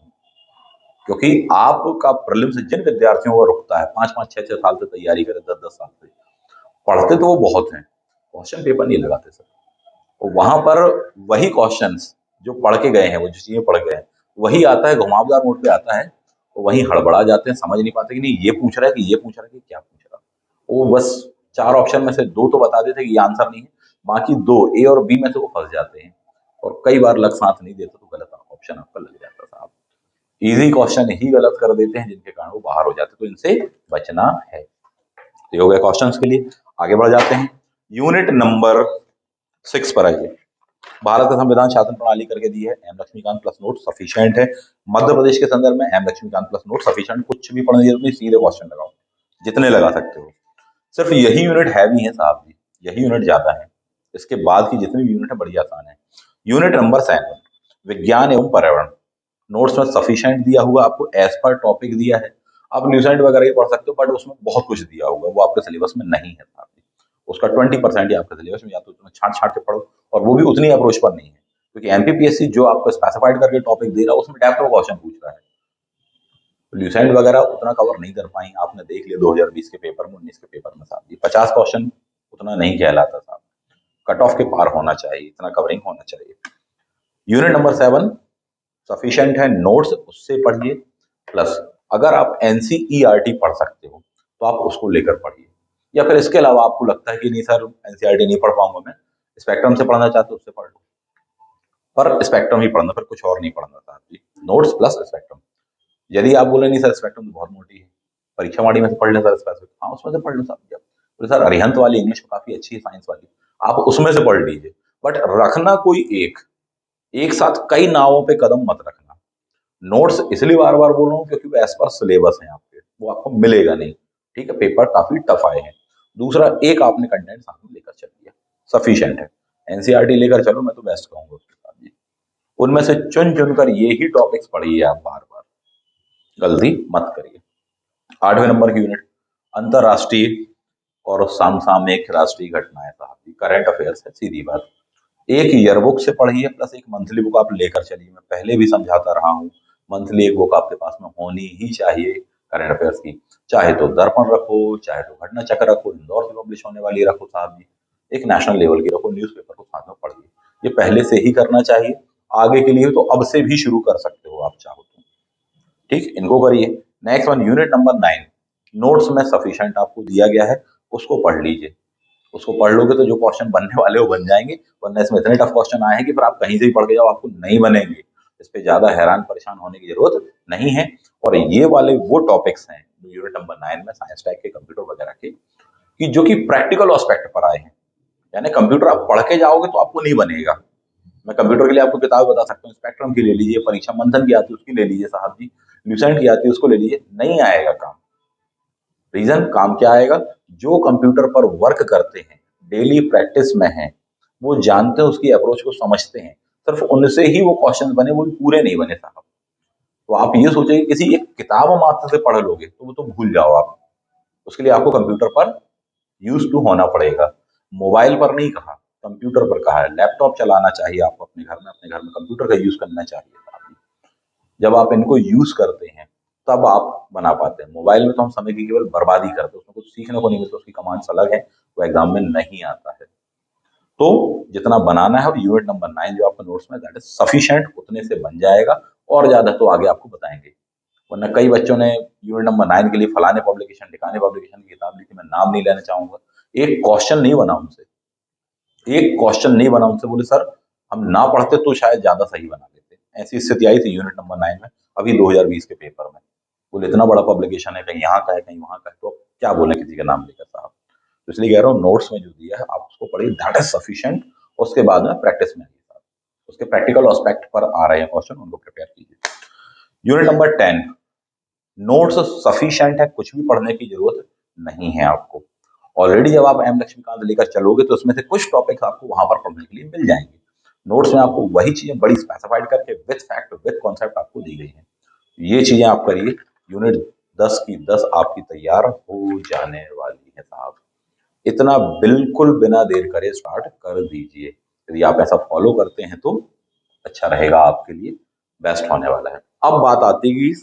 क्योंकि आपका प्रीलिम्स जिन विद्यार्थियों का रुकता है 5-5, 6-6 साल से तैयारी करे, 10-10 साल से पढ़ते तो वो बहुत हैं, क्वेश्चन पेपर नहीं लगाते सर। तो वहां पर वही क्वेश्चंस जो पढ़ के गए हैं, वो जो चीजें पढ़ गए हैं वही आता है, घुमावदार मोड पे आता है, तो वही हड़बड़ा जाते हैं, समझ नहीं पाते कि नहीं ये पूछ रहा है कि ये पूछ रहा है कि क्या पूछ रहा है। वो बस 4 ऑप्शन में से 2 तो बता देते कि ये आंसर नहीं है, बाकी 2 ए और बी में से वो फंस जाते हैं, और कई बार लग साथ नहीं देते तो गलत ऑप्शन आपका लग जाता है साहब। इजी क्वेश्चन ही गलत कर देते हैं जिनके कारण वो बाहर हो जाते हैं, तो इनसे बचना है। तो ये हो गया क्वेश्चंस के लिए। आगे बढ़ जाते हैं, यूनिट नंबर 6 पर आइए। भारत का संविधान शासन प्रणाली करके दी है, M Laxmikanth plus note sufficient है। मध्य प्रदेश के संदर्भ में M Laxmikanth plus note sufficient, कुछ भी पढ़ने की जरूरत नहीं, सीधे क्वेश्चन लगाओ, जितने लगा सकते हो। सिर्फ यही यूनिट हैवी है साहब जी, यही यूनिट ज्यादा है, इसके बाद की जितनी भी यूनिट है बड़ी आसान है। यूनिट नंबर 7 विज्ञान एवं पर्यावरण, नोट्स में सफिशिएंट दिया हुआ, आपको एज पर टॉपिक दिया है। आप न्यूज़लैंड वगैरह ही पढ़ सकते हो, बट उसमें बहुत कुछ दिया होगा, वो आपके सिलेबस में नहीं है साहब जी। उसका 20% ही आपके सिलेबस में, या तो तुम्हें छांट छांट के पढ़ो, और वो भी उतनी अप्रोच पर नहीं है, क्योंकि एमपीपीएससी जो आपको स्पेसिफाइड करके टॉपिक दे रहा है उसमें डेप्थ में क्वेश्चन पूछ रहा है। ल्यूसेंट वगैरह उतना कवर नहीं कर पाई, आपने देख लिया 2020 के पेपर में, 19 के पेपर में साहब जी 50 क्वेश्चन उतना नहीं कहलाता साहब, कट ऑफ के पार होना चाहिए, इतना कवरिंग होना चाहिए। यूनिट नंबर 7 सफिशिएंट है, नोट्स उससे पढ़िए, प्लस अगर आप एनसीईआरटी पढ़ सकते हो तो आप उसको लेकर पढ़िए, या फिर इसके अलावा आपको लगता है कि नहीं सर एनसीईआरटी नहीं पढ़ पाऊंगा मैं, स्पेक्ट्रम से पढ़ना चाहते हो उससे पढ़ लो, पर स्पेक्ट्रम ही पढ़ना, फिर कुछ और नहीं पढ़ना साहब जी, नोट्स प्लस स्पेक्ट्रम। यदि आप बोले नहीं सर स्पेक्ट्रम तो बहुत मोटी है, परीक्षा वाड़ी में से पढ़ लें सर स्पेसिफिक, हाँ उसमें से पढ़ लो साहब जी। तो सर अरिहंत वाली इंग्लिश काफी अच्छी है, साइंस वाली, आप उसमें से पढ़ लीजिए, बट रखना कोई एक एक साथ कई नावों पे कदम मत रखना। नोट्स इसलिए बार बार बोल रहा हूँ क्योंकि वो एज पर सिलेबस है आपके, वो आपको मिलेगा नहीं, ठीक है, पेपर काफी टफ आए हैं। दूसरा, एक आपने कंटेंट साथ में लेकर चलिए, सफिशिएंट है, एनसीईआरटी लेकर चलो, मैं तो बेस्ट कहूंगा उसके साथ जी। उनमें से चुन चुनकर ये ही टॉपिक्स पढ़िए, आप बार बार गलती मत करिए। 8वें नंबर की यूनिट अंतरराष्ट्रीय और समसामयिक राष्ट्रीय घटनाएं साहब जी, करंट अफेयर्स है, सीधी बात। एक ईयरबुक से पढ़िए, प्लस एक मंथली बुक आप लेकर चलिए, मैं पहले भी समझाता रहा हूँ, मंथली एक बुक आपके पास में होनी ही चाहिए करंट अफेयर्स की, चाहे तो दर्पण रखो, चाहे तो घटना चक्र रखो, इंदौर से पब्लिश होने वाली रखो साहब जी, एक नेशनल लेवल की रखो, न्यूज़पेपर को साथ में पढ़िए। ये पहले से ही करना चाहिए, आगे के लिए तो अब से भी शुरू कर सकते हो आप चाहो तो, ठीक, इनको करिए। Next one, unit number 9, notes में सफिशिएंट आपको दिया गया है, उसको पढ़ लीजिए। उसको पढ़ लोगे तो जो क्वेश्चन बनने वाले वो बन जाएंगे, वरना इसमें इतने टफ क्वेश्चन आए हैं कि फिर आप कहीं से भी पढ़ के जाओ आपको नहीं बनेंगे। इस पे ज्यादा हैरान परेशान होने की जरूरत नहीं है। और ये वाले वो टॉपिक्स हैं यूनिट नंबर 9 में, साइंस टैग के, कंप्यूटर वगैरह के, कि जो कि प्रैक्टिकल एस्पेक्ट पर आए हैं, यानी कंप्यूटर आप पढ़ के जाओगे तो आपको नहीं बनेगा। मैं कंप्यूटर के लिए आपको किताब बता सकता हूँ, स्पेक्ट्रम की ले लीजिए, परीक्षा मंथन की आती है उसकी ले लीजिए साहब जी, ल्यूसेंट की आती है उसको ले लीजिए, नहीं आएगा काम। रीजन, काम क्या आएगा, जो कंप्यूटर पर वर्क करते हैं, डेली प्रैक्टिस में हैं, वो जानते हैं, उसकी अप्रोच को समझते हैं, सिर्फ उनसे ही वो क्वेश्चन बने, वो भी पूरे नहीं बने साहब। तो आप ये सोचें कि किसी एक किताब मात्र से पढ़ लोगे तो वो तो भूल जाओ आप, उसके लिए आपको कंप्यूटर पर यूज टू होना पड़ेगा, मोबाइल पर नहीं कहा, कंप्यूटर पर कहा है, लैपटॉप चलाना चाहिए आपको अपने घर में कंप्यूटर का यूज करना चाहिए। जब आप इनको यूज करते हैं तब आप बना पाते हैं। मोबाइल में तो हम समय की केवल बर्बादी करते हैं, उसमें कुछ सीखने को नहीं मिलता, उसकी कमांड्स अलग है, वो एग्जाम में नहीं आता है। तो जितना बनाना है, और यूनिट नंबर 9 जो आपका नोट्स में दैट इज सफिशिएंट, उतने से बन जाएगा। और ज्यादा तो आगे आपको बताएंगे। वरना कई बच्चों ने यूनिट नंबर 9 के लिए फलाने पब्लिकेशन ढिकाने पब्लिकेशन की किताब लिखी, मैं नाम नहीं लेना चाहूंगा। एक क्वेश्चन नहीं बना उनसे, एक क्वेश्चन नहीं बना उनसे, बोले सर हम ना पढ़ते तो शायद ज्यादा सही बना लेते। ऐसी स्थिति आई थी यूनिट नंबर 9 में अभी 2020 के पेपर में। बोले इतना बड़ा पब्लिकेशन है, कहीं यहाँ का है कहीं वहां का है, तो अब क्या बोले किसी का नाम लेकर साहब। तो इसलिए कह रहा हूँ नोट्स में जो दिया है आप उसको पढ़िए, दैट इज सफिशिएंट। उसके बाद में प्रैक्टिस में आइए साहब, उसके प्रैक्टिकल एस्पेक्ट पर आ रहे हैं क्वेश्चन, उनको प्रिपेयर कीजिए। यूनिट नंबर 10, नोट्स सफिशिएंट है, कुछ भी पढ़ने की जरूरत नहीं है आपको। ऑलरेडी जब आप एम लक्ष्मीकांत लेकर चलोगे तो उसमें से कुछ टॉपिक्स आपको वहां पर पढ़ने के लिए मिल जाएंगे। नोट्स में आपको वही चीजें बड़ी स्पेसिफाइड करके विद फैक्ट विद कॉन्सेप्ट आपको दी गई हैं। ये चीजें आप करिए, यूनिट 10 की 10 आपकी तैयार हो जाने वाली है साहब। इतना बिल्कुल बिना देर करे स्टार्ट कर दीजिए। यदि आप ऐसा फॉलो करते हैं तो अच्छा रहेगा, आपके लिए बेस्ट होने वाला है। अब बात आती है कि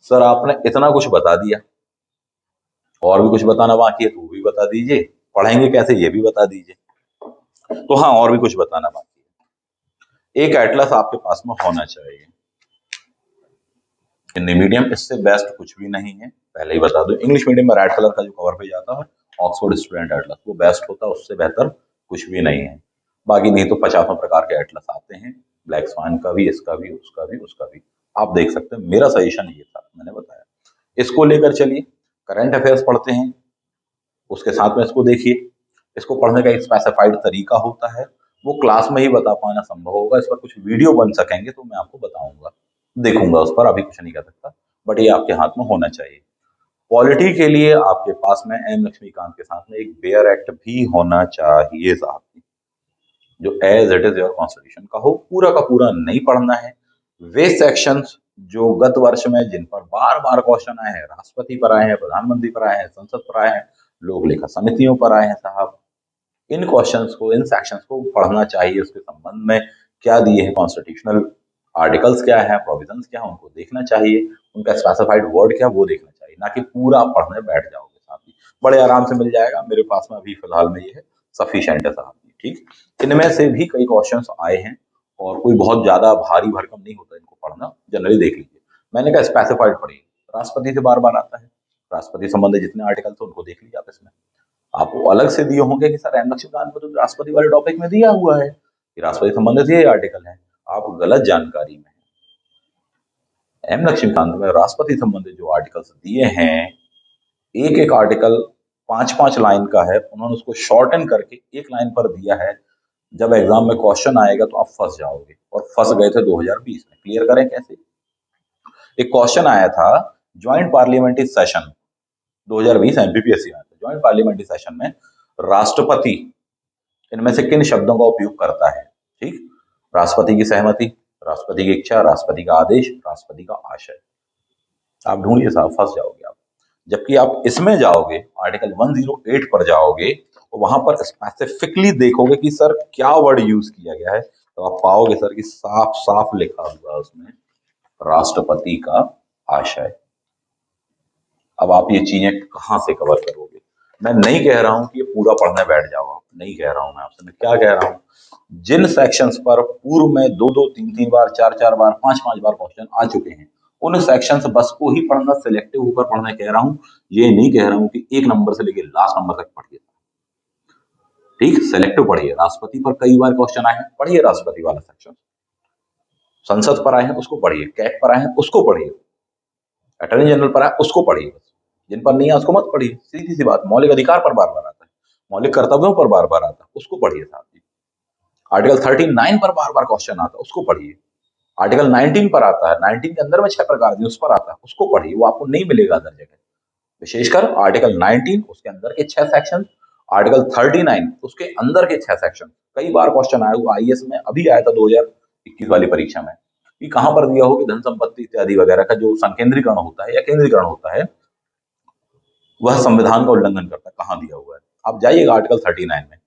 सर आपने इतना कुछ बता दिया, और भी कुछ बताना बाकी है तो वो भी बता दीजिए, पढ़ेंगे कैसे ये भी बता दीजिए। तो हाँ, और भी कुछ बताना बाकी है। एक एटलस आपके पास में होना चाहिए। हिंदी मीडियम इससे बेस्ट कुछ भी नहीं है, पहले ही बता दो। इंग्लिश मीडियम में रेड कलर का जो कवर पेज आता है ऑक्सफोर्ड स्टूडेंट एटलस, वो बेस्ट होता है, उससे बेहतर कुछ भी नहीं है। बाकी नहीं तो 50 प्रकार के एटलस आते हैं, ब्लैक स्वान का भी, इसका भी, उसका भी, उसका भी, आप देख सकते हैं। मेरा सजेशन ये था, मैंने बताया इसको लेकर चलिए। करंट अफेयर्स पढ़ते हैं, उसके साथ में इसको देखिए। इसको पढ़ने का एक स्पेसिफाइड तरीका होता है, वो क्लास में ही बता पाना संभव होगा। इस पर कुछ वीडियो बन सकेंगे तो मैं आपको बताऊंगा, देखूंगा उस पर, अभी कुछ नहीं कर सकता, बट ये आपके हाथ में होना चाहिए। पॉलिटी के लिए आपके पास में एम लक्ष्मीकांत के साथ में एक बेयर एक्ट भी होना चाहिए साहब, जो as it is your constitution का हो। पूरा का पूरा नहीं पढ़ना है। वे सेक्शंस जो गत वर्ष में जिन पर बार बार क्वेश्चन आए हैं, राष्ट्रपति पर आए हैं, प्रधानमंत्री पर आए हैं, संसद पर आए हैं, लोक लेखा समितियों पर आए हैं साहब, इन क्वेश्चंस को, इन सेक्शंस को पढ़ना चाहिए। उसके संबंध में क्या दिए हैं कॉन्स्टिट्यूशनल आर्टिकल्स, क्या है प्रोविजंस, क्या है, उनको देखना चाहिए। उनका स्पेसिफाइड वर्ड क्या, वो देखना चाहिए, ना कि पूरा पढ़ने बैठ जाओगे साहब जी। बड़े आराम से मिल जाएगा, मेरे पास में अभी फिलहाल में ये है, सफिशिएंट है साहब जी। ठीक, इनमें से भी कई क्वेश्चंस आए हैं, और कोई बहुत ज्यादा भारी भरकम नहीं होता इनको पढ़ना, जनरली देख लीजिए। मैंने कहा स्पेसिफाइड पढ़िए, राष्ट्रपति से बार बार आता है, राष्ट्रपति संबंधित जितने आर्टिकल्स हैं उनको देख लीजिए आप। इसमें आपको अलग से दिए होंगे कि सर एम लक्ष्मीकांत को तो राष्ट्रपति वाले टॉपिक में दिया हुआ है कि राष्ट्रपति संबंधित ये आर्टिकल है, आप गलत जानकारी में हैं। एम लक्ष्मीकांत में राष्ट्रपति संबंधित जो आर्टिकल्स दिए हैं, एक एक आर्टिकल 5-5 लाइन का है, उन्होंने उसको शॉर्टन करके एक लाइन पर दिया है। जब एग्जाम में क्वेश्चन आएगा तो आप फंस जाओगे, और फंस गए थे 2020 में। क्लियर करें कैसे? एक क्वेश्चन आया था ज्वाइंट पार्लियामेंट्री सेशन 2020 एमपीपीएससी में, ज्वाइंट पार्लियामेंट्री सेशन में राष्ट्रपति इनमें से किन शब्दों का उपयोग करता है? ठीक, राष्ट्रपति की सहमति, राष्ट्रपति की इच्छा, राष्ट्रपति का आदेश, राष्ट्रपति का आशय। आप ढूंढिए साहब, फंस जाओगे आप। जबकि आप इसमें जाओगे, आर्टिकल 108 पर जाओगे, तो वहां पर स्पेसिफिकली देखोगे कि सर क्या वर्ड यूज किया गया है, तो आप पाओगे सर कि साफ साफ लिखा हुआ है उसमें राष्ट्रपति का आशय। अब आप ये चीजें कहां से कवर करोगे? मैं नहीं कह रहा हूं कि ये पूरा पढ़ने बैठ जाओ आप, नहीं कह रहा हूं मैं आपसे। मैं क्या कह रहा हूं, जिन सेक्शंस पर पूर्व में 2-2, 3-3 बार, 4-4 बार, 5-5 बार क्वेश्चन आ चुके हैं, उन सेक्शंस बस को ही पढ़ना, सिलेक्टिव होकर पढ़ना कह रहा हूं। ये नहीं कह रहा हूं कि 1 नंबर से लेकर लास्ट नंबर तक पढ़िए। ठीक, सिलेक्टिव पढ़िए। राष्ट्रपति पर कई बार क्वेश्चन आए हैं, पढ़िए राष्ट्रपति वाला सेक्शन। संसद पर आए हैं उसको पढ़िए, कैट पर आए हैं उसको पढ़िए, अटॉर्नी जनरल पर आए उसको पढ़िए। जिन पर नहीं है उसको मत पढ़िए, सीधी सी बात। मौलिक अधिकार पर बार बार आता है, मौलिक कर्तव्यों पर बार बार आता है, उसको पढ़िए साहब जी। आर्टिकल 39 पर बार बार क्वेश्चन आता है, उसको पढ़िए। आर्टिकल 19 पर आता है, 19 के अंदर में 6 प्रकार दिए, उस पर आता है, उसको पढ़िए। वो आपको नहीं मिलेगा अदर जगह, विशेषकर आर्टिकल 19 उसके अंदर के 6 सेक्शन, आर्टिकल 39 उसके अंदर के 6 सेक्शन। कई बार क्वेश्चन आया हुआ आईएएस में, अभी आया था 2021 वाली परीक्षा में, कि कहां पर दिया हो कि धन संपत्ति इत्यादि वगैरह का जो संकेंद्रीकरण होता है या केंद्रीकरण होता है, वह संविधान का उल्लंघन करता है, कहां दिया हुआ है। आप जाइएगा आर्टिकल 39 में,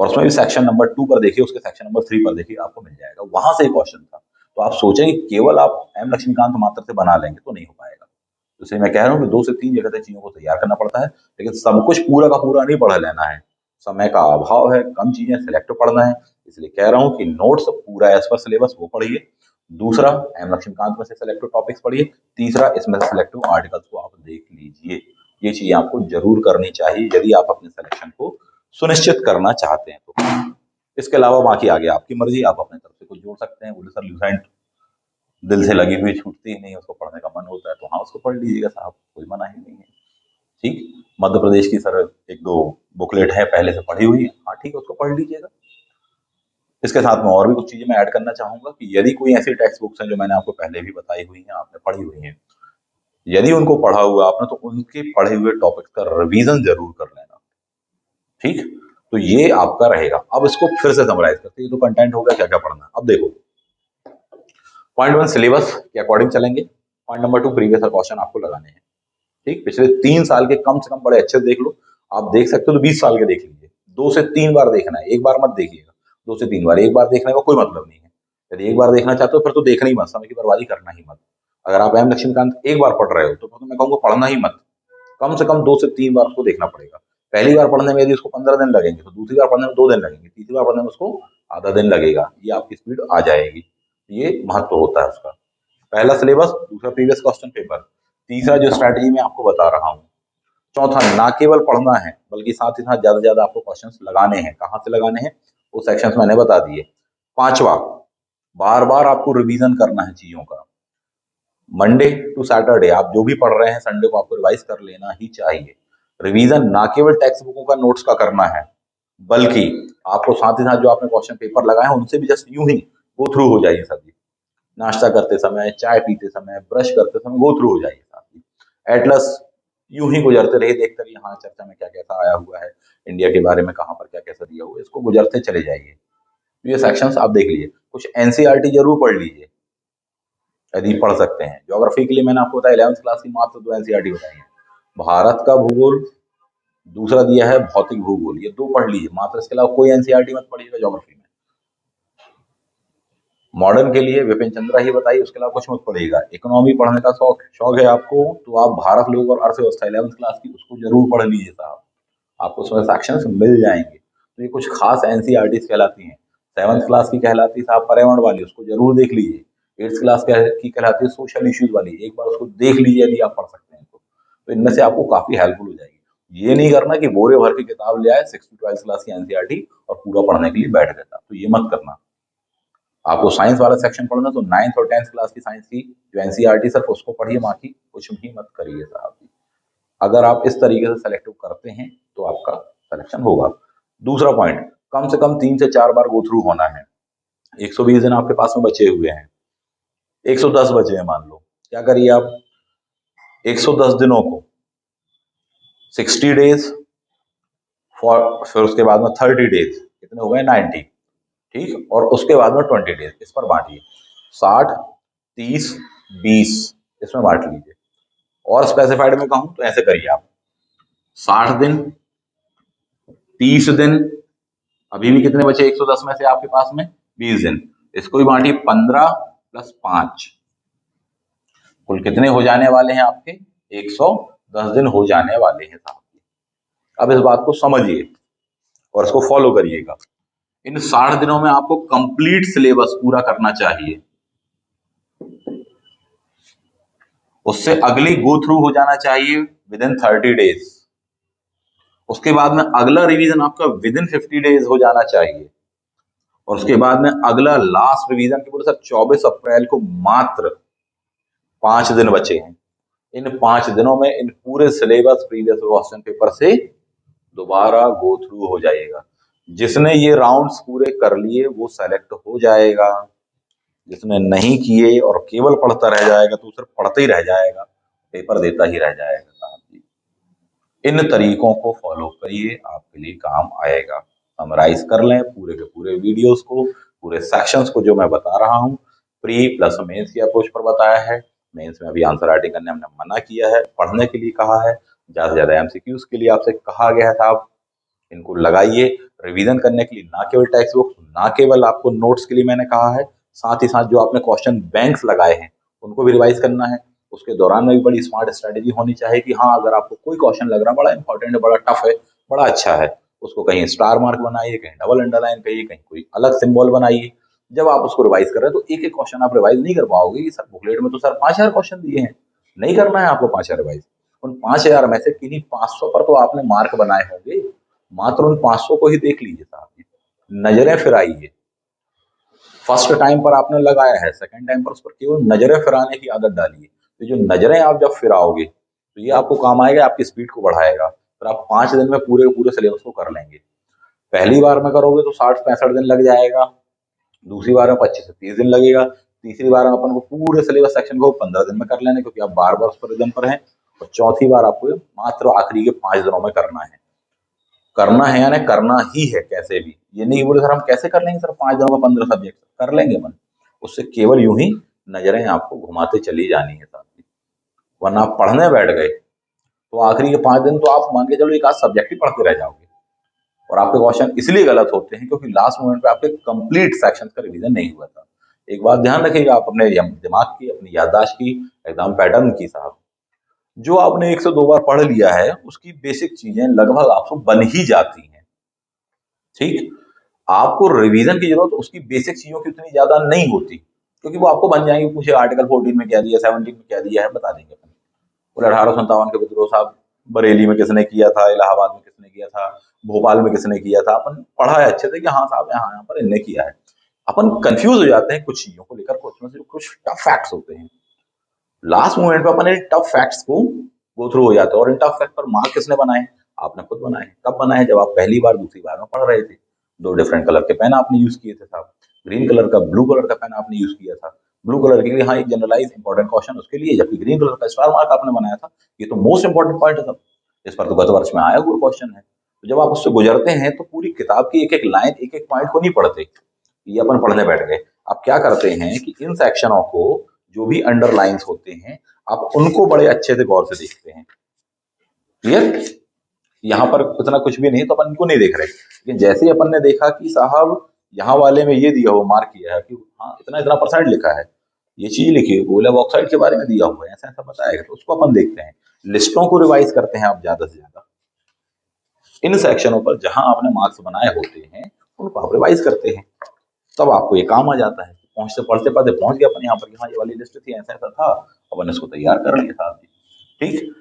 और उसमें भी सेक्शन नंबर 2 पर देखिए, उसके सेक्शन नंबर 3 पर देखिए, आपको मिल जाएगा, वहां से एक क्वेश्चन था। तो आप सोचें कि केवल आप एम लक्ष्मीकांत मात्र से बना लेंगे तो नहीं हो पाएगा। तो इसलिए मैं कह रहा हूँ कि 2 से 3 जगह से चीजों को तैयार करना पड़ता है, लेकिन सब कुछ पूरा का पूरा नहीं पढ़ लेना है, समय का अभाव है, कम चीजें सिलेक्ट पढ़ना है, इसलिए कह रहा हूँ कि नोट्स पूरा एज पर सिलेबस वो पढ़िए। दूसरा, एम लक्ष्मीकांत में से सिलेक्टिव टॉपिक्स पढ़िए। तीसरा, इसमें से सिलेक्टिव आर्टिकल्स को आप देख लीजिए। ये चीजें आपको जरूर करनी चाहिए यदि आप अपने सिलेक्शन को सुनिश्चित करना चाहते हैं तो। इसके अलावा बाकी आगे आपकी मर्जी, आप अपने तरफ से कुछ जोड़ सकते हैं। सर ल्यूसेंट दिल से लगी हुई छूटती ही नहीं, उसको पढ़ने का मन होता है तो हाँ उसको पढ़ लीजिएगा साहब, कोई मना ही नहीं है। ठीक, मध्य प्रदेश की सर 1-2 बुकलेट है पहले से पढ़ी हुई है, हाँ ठीक है, उसको पढ़ लीजिएगा। इसके साथ में और भी कुछ चीजें मैं ऐड करना चाहूंगा कि यदि कोई ऐसी टेक्स्ट बुक्स हैं जो मैंने आपको पहले भी बताई हुई हैं, आपने पढ़ी हुई हैं, यदि उनको पढ़ा हुआ आपने तो उनके पढ़े हुए टॉपिक्स का रिवीजन जरूर कर लेना। ठीक, तो ये आपका रहेगा। अब इसको फिर से समराइज करते हैं, ये तो कंटेंट हो गया, क्या क्या पढ़ना है। अब देखो, पॉइंट 1 सिलेबस के अकॉर्डिंग चलेंगे। पॉइंट नंबर 2 प्रीवियस क्वेश्चन आपको लगाने हैं। ठीक, पिछले 3 साल के कम से कम बड़े अच्छे देख लो, आप देख सकते हो तो 20 साल के देख लीजिए। 2 से 3 बार देखना है, एक बार मत देखिएगा, 2 से 3 बार। एक बार देखने का कोई मतलब नहीं है, यदि एक बार देखना चाहते हो फिर तो देखना ही मत, समय की बर्बादी करना ही मत। अगर आप एम लक्ष्मीकांत एक बार पढ़ रहे हो तो मैं कहूँगा पढ़ना ही मत, कम से कम 2 से 3 बार उसको देखना पड़ेगा। पहली बार पढ़ने में यदि उसको 15 दिन लगेंगे तो दूसरी बार पढ़ने में 2 दिन लगेंगे, तीसरी बार पढ़ने में उसको आधा दिन लगेगा, ये आपकी स्पीड आ जाएगी। ये महत्व होता है उसका। पहला सिलेबस, दूसरा प्रीवियस क्वेश्चन पेपर, तीसरा जो स्ट्रैटेजी मैं आपको बता रहा हूँ, चौथा ना केवल पढ़ना है बल्कि साथ ही साथ ज्यादा से ज्यादा आपको क्वेश्चंस लगाने हैं। कहाँ से लगाने हैं वो सेक्शंस मैंने बता दिए। पांचवा, बार बार आपको रिवीजन करना है चीजों का। मंडे टू सैटरडे आप जो भी पढ़ रहे हैं, संडे को आपको रिवाइज कर लेना ही चाहिए। रिवीजन ना केवल टेक्स्ट बुकों का नोट्स का करना है, बल्कि आपको साथ ही साथ जो आपने क्वेश्चन पेपर लगाए हैं उनसे भी जस्ट यूं ही गो थ्रू हो जाइए। सभी नाश्ता करते समय, चाय पीते समय, ब्रश करते समय गो थ्रू हो जाइए। साथ ही एटलस यूं ही गुजरते रहिए, देखते रहिए हाँ चर्चा में क्या कैसा आया हुआ है, इंडिया के बारे में कहाँ पर क्या कैसा दिया हुआ है, इसको गुजरते चले जाइए। ये सेक्शंस आप देख लीजिए। कुछ एनसीईआरटी जरूर पढ़ लीजिए यदि पढ़ सकते हैं। ज्योग्राफी के लिए मैंने आपको बताया 11th क्लास की मात्र 2 एनसीईआरटी बताई है, भारत का भूगोल, दूसरा दिया है भौतिक भूगोल, ये 2 पढ़ लीजिए मात्र, इसके अलावा कोई एनसीईआरटी मत पढ़िएगा ज्योग्राफी में। मॉडर्न के लिए विपिन चंद्रा ही बताइए, उसके अलावा कुछ मत पढ़िएगा। इकोनॉमी पढ़ने का शौक है आपको तो आप भारत लोक और अर्थव्यवस्था 11th क्लास की उसको जरूर पढ़ लीजिए साहब, आपको उसमें सेक्शंस मिल जाएंगे। तो ये कुछ खास एनसीईआरटी कहलाती हैं। 7th क्लास की कहलाती है साहब पर्यावरण वाली, उसको जरूर देख लीजिए। 8th क्लास की कहलाती है सोशल इश्यूज वाली, एक बार उसको देख लीजिए यदि आप पढ़ सकते हैं तो इनमें से आपको काफी हेल्पफुल हो जाएगी। ये नहीं करना कि बोरे भर की किताब ले आए 6th to 12th क्लास की एनसीईआरटी और पूरा पढ़ने के लिए बैठ गए, तो ये मत करना। आपको साइंस वाला सेक्शन पढ़ना तो 9th और 10th क्लास की साइंस की जो एनसीईआरटी सिर्फ उसको पढ़िए, बाकी कुछ भी मत करिए साहब। अगर आप इस तरीके से सेलेक्टिव करते हैं तो आपका सिलेक्शन होगा। दूसरा पॉइंट, कम से कम 3 से 4 बार गो थ्रू होना है। 120 दिन आपके पास में बचे हुए हैं, 110 बचे हैं मान लो, क्या करिए आप 110 दिनों को 60 डेज फॉर, फिर उसके बाद में 30 डेज, कितने हो गए 90, ठीक, और उसके बाद में 20 डेज, इस पर बांटिए। 60, 30, 20 इसमें बांट लीजिए। और स्पेसिफाइड में कहूं तो ऐसे करिए आप 60 दिन, 30 दिन, अभी भी कितने बचे 110 में से आपके पास में 20 दिन, इसको भी बांटिए 15 + 5, कुल कितने हो जाने वाले हैं आपके 110 दिन हो जाने वाले हैं साहब। अब इस बात को समझिए और इसको फॉलो करिएगा। इन 60 दिनों में आपको कंप्लीट सिलेबस पूरा करना चाहिए, उससे अगली गो थ्रू हो जाना चाहिए विदिन 30 डेज, उसके बाद में अगला रिवीजन आपका विदिन 50 डेज हो जाना चाहिए, और उसके बाद में अगला लास्ट रिवीजन के बोले सर 24 अप्रैल को मात्र 5 दिन बचे हैं। इन 5 दिनों में इन पूरे सिलेबस प्रीवियस क्वेश्चन पेपर से दोबारा गो थ्रू हो जाएगा। जिसने ये राउंड्स पूरे कर लिए वो सेलेक्ट हो जाएगा, जिसने नहीं किए और केवल पढ़ता रह जाएगा तो सिर्फ पढ़ते ही रह जाएगा, पेपर देता ही रह जाएगा साहब जी। इन तरीकों को फॉलो करिए, आपके लिए काम आएगा। समराइज कर लें पूरे के पूरे वीडियोस को, पूरे सेक्शंस को जो मैं बता रहा हूँ। प्री प्लस मेंस की अप्रोच पर बताया है, मेंस में अभी आंसर राइटिंग करने हमने मना किया है, पढ़ने के लिए कहा है, ज्यादा से ज्यादा एमसीक्यूज के लिए आपसे कहा गया है साहब इनको लगाइए, रिवीजन करने के लिए ना केवल टेक्स्ट बुक, ना केवल आपको नोट्स के लिए मैंने कहा है, साथ ही साथ जो आपने क्वेश्चन बैंक्स लगाए हैं उनको भी रिवाइज करना है। उसके दौरान में भी बड़ी स्मार्ट स्ट्रेटेजी होनी चाहिए कि हाँ, अगर आपको कोई क्वेश्चन लग रहा है बड़ा इंपॉर्टेंट है, बड़ा टफ है, बड़ा अच्छा है, उसको कहीं स्टार मार्क बनाइए, कहीं डबल अंडरलाइन करिए, कहीं कोई अलग सिंबल बनाइए। जब आप उसको रिवाइज कर रहे हैं तो एक एक क्वेश्चन आप रिवाइज नहीं कर पाओगे कि सर बुकलेट में तो सर 5,000 क्वेश्चन दिए हैं, नहीं करना है आपको 5,000 रिवाइज। उन 5,000 में से किन्हीं 500 पर तो आपने मार्क बनाए होंगे, मात्र उन 500 को ही देख लीजिए साहब जी, नजरें फिराइए। फर्स्ट टाइम पर आपने लगाया है, सेकंड टाइम पर उस पर केवल नजरें फिराने की आदत डालिए। तो जो नजरें आप जब फिराओगे तो ये आपको काम आएगा, आपकी स्पीड को बढ़ाएगा, फिर आप 5 दिन में पूरे पूरे सिलेबस को कर लेंगे। पहली बार में करोगे तो 60-65 दिन लग जाएगा, दूसरी बार में 25 से 30 दिन लगेगा, तीसरी बार में अपन को पूरे सिलेबस सेक्शन को 15 दिन में कर लेना, क्योंकि आप बार बार उस पर रिदम पर हैं। और चौथी बार आपको मात्र आखिरी के 5 दिनों में करना है। करना है यानी करना ही है कैसे भी। ये नहीं बोले सर हम कैसे कर लेंगे सर 5 दिनों में 15 सब्जेक्ट, कर लेंगे मन। उससे केवल यूं ही नजरें आपको घुमाते चली जानी है साथ में। वरना आप पढ़ने बैठ गए तो आखिरी के 5 दिन तो आप मान के चलो एक आध सब्जेक्ट ही पढ़ते रह जाओगे। और आपके क्वेश्चन इसलिए गलत होते हैं क्योंकि लास्ट मोमेंट पे आपके कंप्लीट सेक्शन का रिवीजन नहीं हुआ था। एक बात ध्यान रखिएगा, आप अपने दिमाग की, अपनी याददाश्त की, एग्जाम पैटर्न की साहब, जो आपने 1 से 2 बार पढ़ लिया है उसकी बेसिक चीजें लगभग आपको बन ही जाती हैं। ठीक, आपको रिवीजन की जरूरत उसकी बेसिक चीजों की उतनी ज्यादा नहीं होती, क्योंकि वो आपको बन जाएंगे। पूछे आर्टिकल 14 में क्या दिया, 17 में क्या दिया है, बता देंगे अपन। बोले 1857 के विद्रोह साहब बरेली में किसने किया था, इलाहाबाद में किसने किया था, भोपाल में किसने किया था, अपन पढ़ा है अच्छे से कि हाँ साहब यहाँ पर इनने किया है। अपन कंफ्यूज हो जाते हैं कुछ चीजों को लेकर, कुछ में से कुछ टफ फैक्ट्स होते हैं। लास्ट मोमेंट पे अपन इन टफ फैक्ट्स को गो थ्रू हो जाते हैं। और इन टफ फैक्ट पर मार्क किसने बनाए? आपने खुद बनाए। कब बनाए? जब आप पहली बार दूसरी बार में पढ़ रहे थे। दो डिफरेंट कलर के पेन आपने यूज किए थे साहब, ग्रीन कलर का, ब्लू कलर का पेन आपने यूज किया था। ब्लू कलर के लिए हाँ एक जनरलाइज इंपॉर्टेंट क्वेश्चन उसके लिए, जबकि ग्रीन कलर का स्टार मार्क आपने बनाया था। ये तो मोस्ट इंपॉर्टेंट पॉइंट है सब, इस पर तो गत वर्ष में आया हुआ क्वेश्चन है। तो जब आप उससे गुजरते हैं तो पूरी किताब की एक एक लाइन, एक एक पॉइंट को नहीं पढ़ते, ये अपन पढ़ने बैठ गए। आप क्या करते हैं कि इन सेक्शनों को, जो भी अंडरलाइंस होते हैं, आप उनको बड़े अच्छे से गौर से देखते हैं। क्लियर? यहाँ पर इतना कुछ भी नहीं तो अपन इनको नहीं देख रहे, लेकिन जैसे ही अपन ने देखा कि साहब यहाँ वाले में ये दिया हुआ मार्क किया है कि हाँ इतना इतना परसेंट लिखा है, ये चीज लिखी है, गोला बॉक्साइड के बारे में दिया हुआ है, ऐसा ऐसा बताएगा, तो उसको अपन देखते हैं। लिस्टों को रिवाइज करते हैं आप ज्यादा से ज्यादा। इन सेक्शनों पर जहां आपने मार्क्स बनाए होते हैं उनको आप रिवाइज करते हैं, तब आपको ये काम आ जाता है। पहुंचते पढ़ते पढ़ते पहुंच गया अपन यहाँ पर, हाँ ये वाली लिस्ट थी, ऐसा ऐसा था, अपन इसको तैयार कर लिया था। ठीक,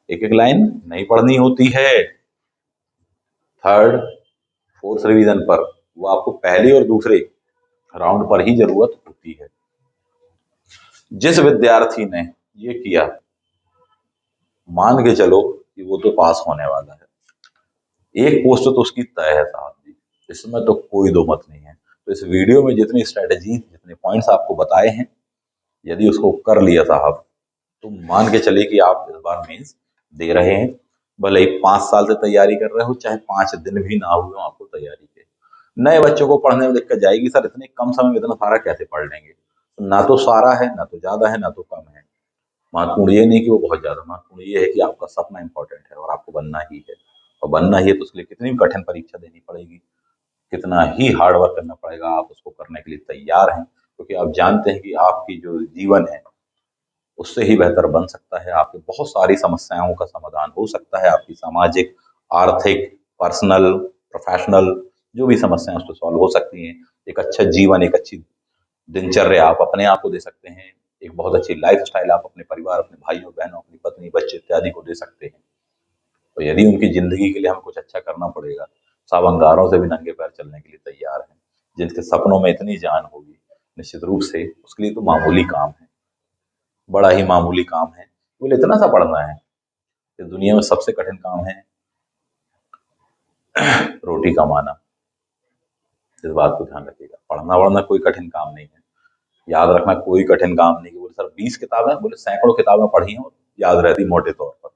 एक एक लाइन नहीं पढ़नी होती है। थर्ड फोर्थ रिवीजन पर वो आपको पहले और दूसरे राउंड पर ही जरूरत होती है। जिस विद्यार्थी ने ये किया, मान के चलो कि वो तो पास होने वाला है, एक पोस्ट तो उसकी तय है साहब जी, इसमें तो कोई दो मत नहीं है। तो इस वीडियो में जितनी स्ट्रेटेजी, जितने पॉइंट्स आपको बताए हैं, यदि उसको कर लिया साहब तो मान के चलिए कि आप इस बार मेंस दे रहे हैं। भले ही 5 साल से तैयारी कर रहे हो, चाहे 5 दिन भी ना हुए हो आपको तैयारी के। नए बच्चों को पढ़ने में दिक्कत जाएगी, सर इतने कम समय में इतना सारा कैसे पढ़ लेंगे? तो ना तो सारा है, ना तो ज्यादा है, ना तो कम है। महत्वपूर्ण ये नहीं कि वो बहुत ज्यादा, महत्वपूर्ण ये है कि आपका सपना इंपॉर्टेंट है और आपको बनना ही है। और बनना ही है तो उसके लिए कितनी भी कठिन परीक्षा देनी पड़ेगी, कितना ही हार्ड वर्क करना पड़ेगा, आप उसको करने के लिए तैयार हैं, क्योंकि आप जानते हैं कि आपकी जो जीवन है उससे ही बेहतर बन सकता है। आपकी बहुत सारी समस्याओं का समाधान हो सकता है, आपकी सामाजिक, आर्थिक, पर्सनल, प्रोफेशनल जो भी समस्याएं उसको सॉल्व हो सकती हैं। एक अच्छा जीवन, एक अच्छी दिनचर्या आप अपने आप को दे सकते हैं। एक बहुत अच्छी लाइफ स्टाइल आप अपने परिवार, अपने भाइयों बहनों, अपनी पत्नी, बच्चे इत्यादि को दे सकते हैं। तो यदि उनकी जिंदगी के लिए हमें कुछ अच्छा करना पड़ेगा, सब अंगारों से भी नंगे पैर चलने के लिए तैयार हैं। जिनके सपनों में इतनी जान होगी, निश्चित रूप से उसके लिए तो मामूली काम है, बड़ा ही मामूली काम है। बोले इतना सा पढ़ना है। इस दुनिया में सबसे कठिन काम है रोटी कमाना। इस बात को ध्यान रखिएगा, पढ़ना वढ़ना कोई कठिन काम नहीं है। याद रखना कोई कठिन काम नहीं। बोले सर 20 किताबें, बोले सैकड़ों किताबें पढ़ी हैं और याद रहती मोटे तौर पर।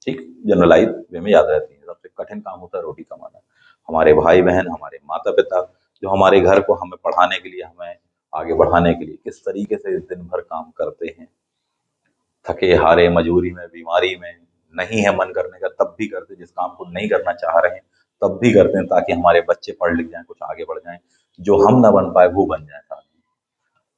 ठीक, जनरलाइज वे में याद रहती है। सबसे कठिन काम होता है रोटी कमाना। हमारे भाई बहन, हमारे माता पिता जो हमारे घर को हमें पढ़ाने के लिए, हमें आगे बढ़ाने के लिए किस तरीके से दिन भर काम करते हैं, थके हारे, मजबूरी में, बीमारी में, नहीं है मन करने का तब भी करते, जिस काम को नहीं करना चाह रहे हैं तब भी करते हैं ताकि हमारे बच्चे पढ़ लिख जाएं, कुछ आगे बढ़ जाएं, जो हम ना बन पाए वो बन जाए साथ में।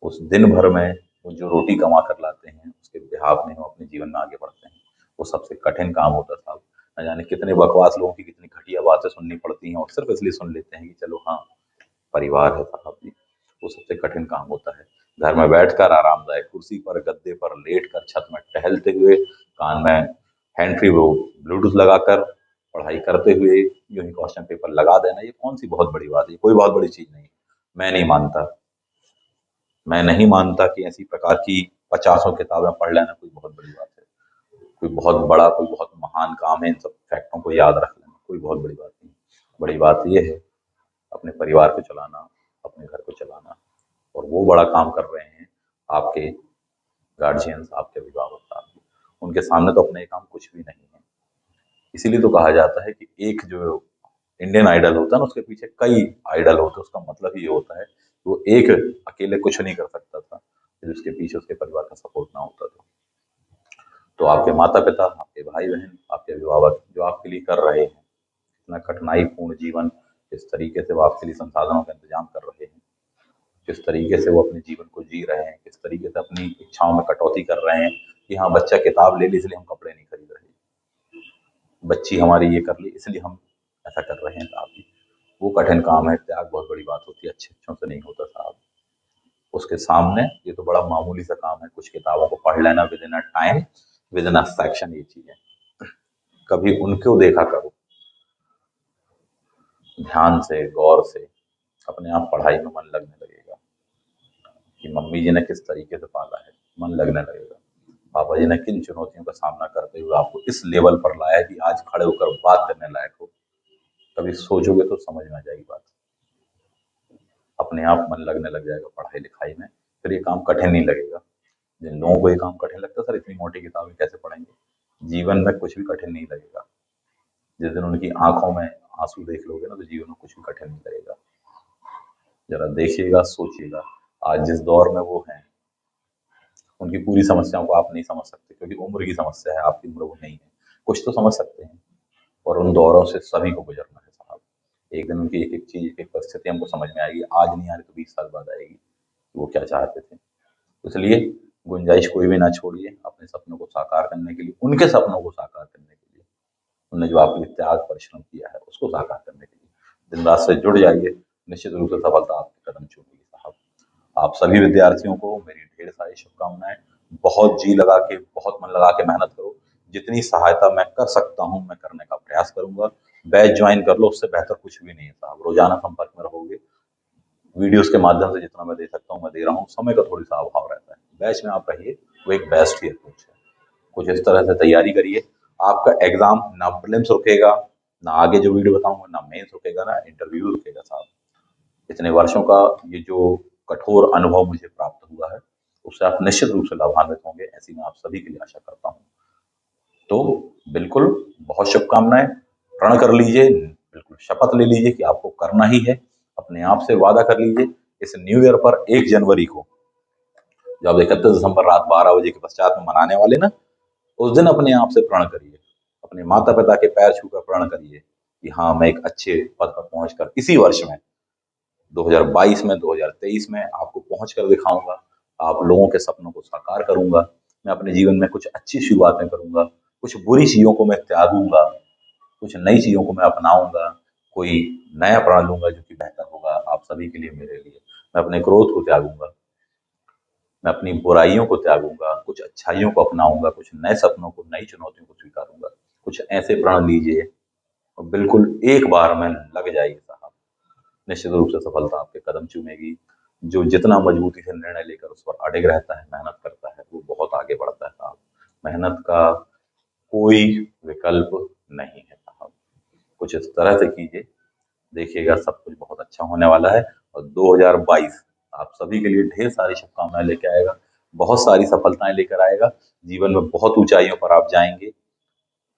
उस दिन भर में वो जो रोटी कमा कर लाते हैं उसके बिहाफ में हम अपने जीवन में आगे बढ़ते हैं। वो सबसे कठिन काम होता है साहब। न जाने कितने बकवास लोगों की कितनी घटिया बातें सुननी पड़ती हैं और सिर्फ इसलिए सुन लेते हैं कि चलो हाँ परिवार है साहब जी। वो सबसे कठिन काम होता है। घर में बैठकर आरामदायक कुर्सी पर गद्दे पर लेट कर छत में टहलते हुए कान में हैंड फ्री वो ब्लूटूथ लगाकर पढ़ाई करते हुए यूं ही क्वेश्चन पेपर लगा देना, ये कौन सी बहुत बड़ी बात है, कोई बहुत बड़ी चीज नहीं। मैं नहीं मानता, मैं नहीं मानता कि ऐसी प्रकार की 50 किताबें पढ़ लेना कोई बहुत बड़ी बात है, कोई बहुत बड़ा, कोई बहुत महान काम है इन सब फैक्टों को याद रख लेना, कोई बहुत बड़ी बात नहीं। बड़ी बात यह है अपने परिवार को चलाना, अपने घर को चलाना, और वो बड़ा काम कर रहे हैं आपके गार्जियंस, आपके अभिभावक साहब। उनके सामने तो अपने ये काम कुछ भी नहीं है। इसीलिए तो कहा जाता है कि एक जो इंडियन आइडल होता है ना, उसके पीछे कई आइडल होते हैं। उसका मतलब ये होता है कि वो एक अकेले कुछ नहीं कर सकता था, फिर उसके पीछे उसके परिवार का सपोर्ट ना होता था। तो आपके माता पिता, आपके भाई बहन, आपके अभिभावक जो आपके लिए कर रहे हैं इतना कठिनाई पूर्ण जीवन, किस तरीके से वो आपके लिए संसाधनों का इंतजाम कर रहे हैं, किस तरीके से वो अपने जीवन को जी रहे हैं, किस तरीके से अपनी इच्छाओं में कटौती कर रहे हैं कि हाँ बच्चा किताब ले ली इसलिए हम कपड़े नहीं खरीद रहे, बच्ची हमारी ये कर ली इसलिए हम ऐसा कर रहे हैं साहब जी। वो कठिन काम है, त्याग बहुत बड़ी बात होती है, अच्छे अच्छों से नहीं होता साहब। उसके सामने ये तो बड़ा मामूली सा काम है, कुछ किताबों को पढ़ लेना with in a time, with in a section, ये चीज है। कभी उनको देखा करो ध्यान से, गौर से, अपने आप पढ़ाई में मन लगने लगेगा कि मम्मी जी ने किस तरीके से पाला है, मन लगने लगेगा। पापा जी ने किन चुनौतियों का सामना करते हुए आपको इस लेवल पर लाया कि आज खड़े होकर बात करने लायक हो। कभी सोचोगे तो समझ में आ जाएगी बात, अपने आप मन लगने लग जाएगा पढ़ाई लिखाई में, फिर ये काम कठिन नहीं लगेगा। जिन लोगों को ये काम कठिन लगता है, सर इतनी मोटी किताबें कैसे पढ़ेंगे, जीवन में कुछ भी कठिन नहीं लगेगा। जिस दिन उनकी आंखों में आंसू देख लोगे ना, तो जीवन में कुछ भी कठिन नहीं लगेगा। जरा देखिएगा, सोचिएगा, आज जिस दौर में वो हैं उनकी पूरी समस्याओं को आप नहीं समझ सकते क्योंकि उम्र की समस्या है, आपकी उम्र वो नहीं है। कुछ तो समझ सकते हैं, और उन दौरों से सभी को गुजरना है साहब। एक दिन उनकी एक एक चीज, एक एक परिस्थिति हमको समझ में आएगी, आज नहीं आ रही तो 20 साल बाद आएगी, वो क्या चाहते थे। इसलिए गुंजाइश कोई भी ना छोड़िए अपने सपनों को साकार करने के लिए, उनके सपनों को साकार करने के लिए। उन्होंने जो आपके लिए त्याग परिश्रम किया है उसको साकार करने के लिए दिन रात से जुड़ जाइए, निश्चित रूप से सफलता आपके कदम चूमेगी साहब। आप सभी विद्यार्थियों को मेरी ढेर सारी शुभकामनाएं। बहुत जी लगा के, बहुत मन लगा के मेहनत करो। जितनी सहायता मैं कर सकता हूं मैं करने का प्रयास करूंगा। बैच ज्वाइन कर लो, उससे बेहतर कुछ भी नहीं है साहब। रोजाना संपर्क में रहोगे, वीडियोस के माध्यम से जितना मैं दे सकता हूँ मैं दे रहा हूँ। समय का थोड़ी सा अभाव रहता है, बैच में आप रहिए, वो एक बेस्ट ही अप्रोच है। कुछ इस तरह से तैयारी करिए, आपका एग्जाम ना प्रीलिम्स रुकेगा, ना आगे जो वीडियो बताऊंगा, ना मेंस रुकेगा, ना इंटरव्यू रुकेगा साहब। इतने वर्षों का ये जो कठोर अनुभव मुझे प्राप्त हुआ है उससे आप निश्चित रूप से लाभान्वित होंगे, ऐसी मैं आप सभी के लिए आशा करता हूँ। तो बिल्कुल बहुत शुभकामनाएं, प्रण कर लीजिए, बिल्कुल शपथ ले लीजिए कि आपको करना ही है। अपने आप से वादा कर लीजिए इस न्यू ईयर पर 1 जनवरी को, जो आप 31 दिसंबर रात 12 बजे के पश्चात में मनाने वाले ना, उस दिन अपने आप से प्रण करिए, अपने माता पिता के पैर छूकर प्रण करिए कि हाँ मैं एक अच्छे पद पर पहुंचकर इसी वर्ष में 2022 में, 2023 में आपको पहुंच कर दिखाऊंगा। आप लोगों के सपनों को साकार करूंगा। मैं अपने जीवन में कुछ अच्छी शुरुआतें करूंगा, कुछ बुरी चीजों को मैं त्यागूंगा, कुछ नई चीजों को मैं अपनाऊंगा, कोई नया प्रण लूंगा जो कि बेहतर होगा आप सभी के लिए, मेरे लिए। मैं अपने क्रोध को त्यागूंगा, मैं अपनी बुराइयों को त्यागूंगा, कुछ अच्छाइयों को अपनाऊंगा, कुछ नए सपनों को, नई चुनौतियों को स्वीकारूंगा। कुछ ऐसे प्रण लीजिए और बिल्कुल एक बार में लग जाइए साहब, निश्चित रूप से सफलता आपके कदम चूमेगी। जो जितना मजबूती से निर्णय लेकर उस पर अड़िग रहता है, मेहनत करता है, वो बहुत आगे बढ़ता है साहब। मेहनत का कोई विकल्प नहीं है साहब। कुछ इस तरह से कीजिए, देखिएगा सब कुछ बहुत अच्छा होने वाला है। और 2022 आप सभी के लिए ढेर सारी शुभकामनाएं लेके आएगा, बहुत सारी सफलताएं लेकर आएगा। जीवन में बहुत ऊंचाइयों पर आप जाएंगे,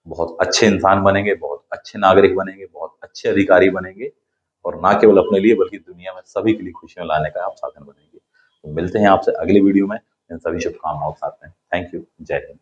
बहुत अच्छे इंसान बनेंगे, बहुत अच्छे नागरिक बनेंगे, बहुत अच्छे अधिकारी बनेंगे, और ना केवल अपने लिए बल्कि दुनिया में सभी के लिए खुशियां लाने का आप साधन बनेंगे। तो मिलते हैं आपसे अगली वीडियो में इन सभी शुभकामनाओं के साथ में। थैंक यू, जय हिंद।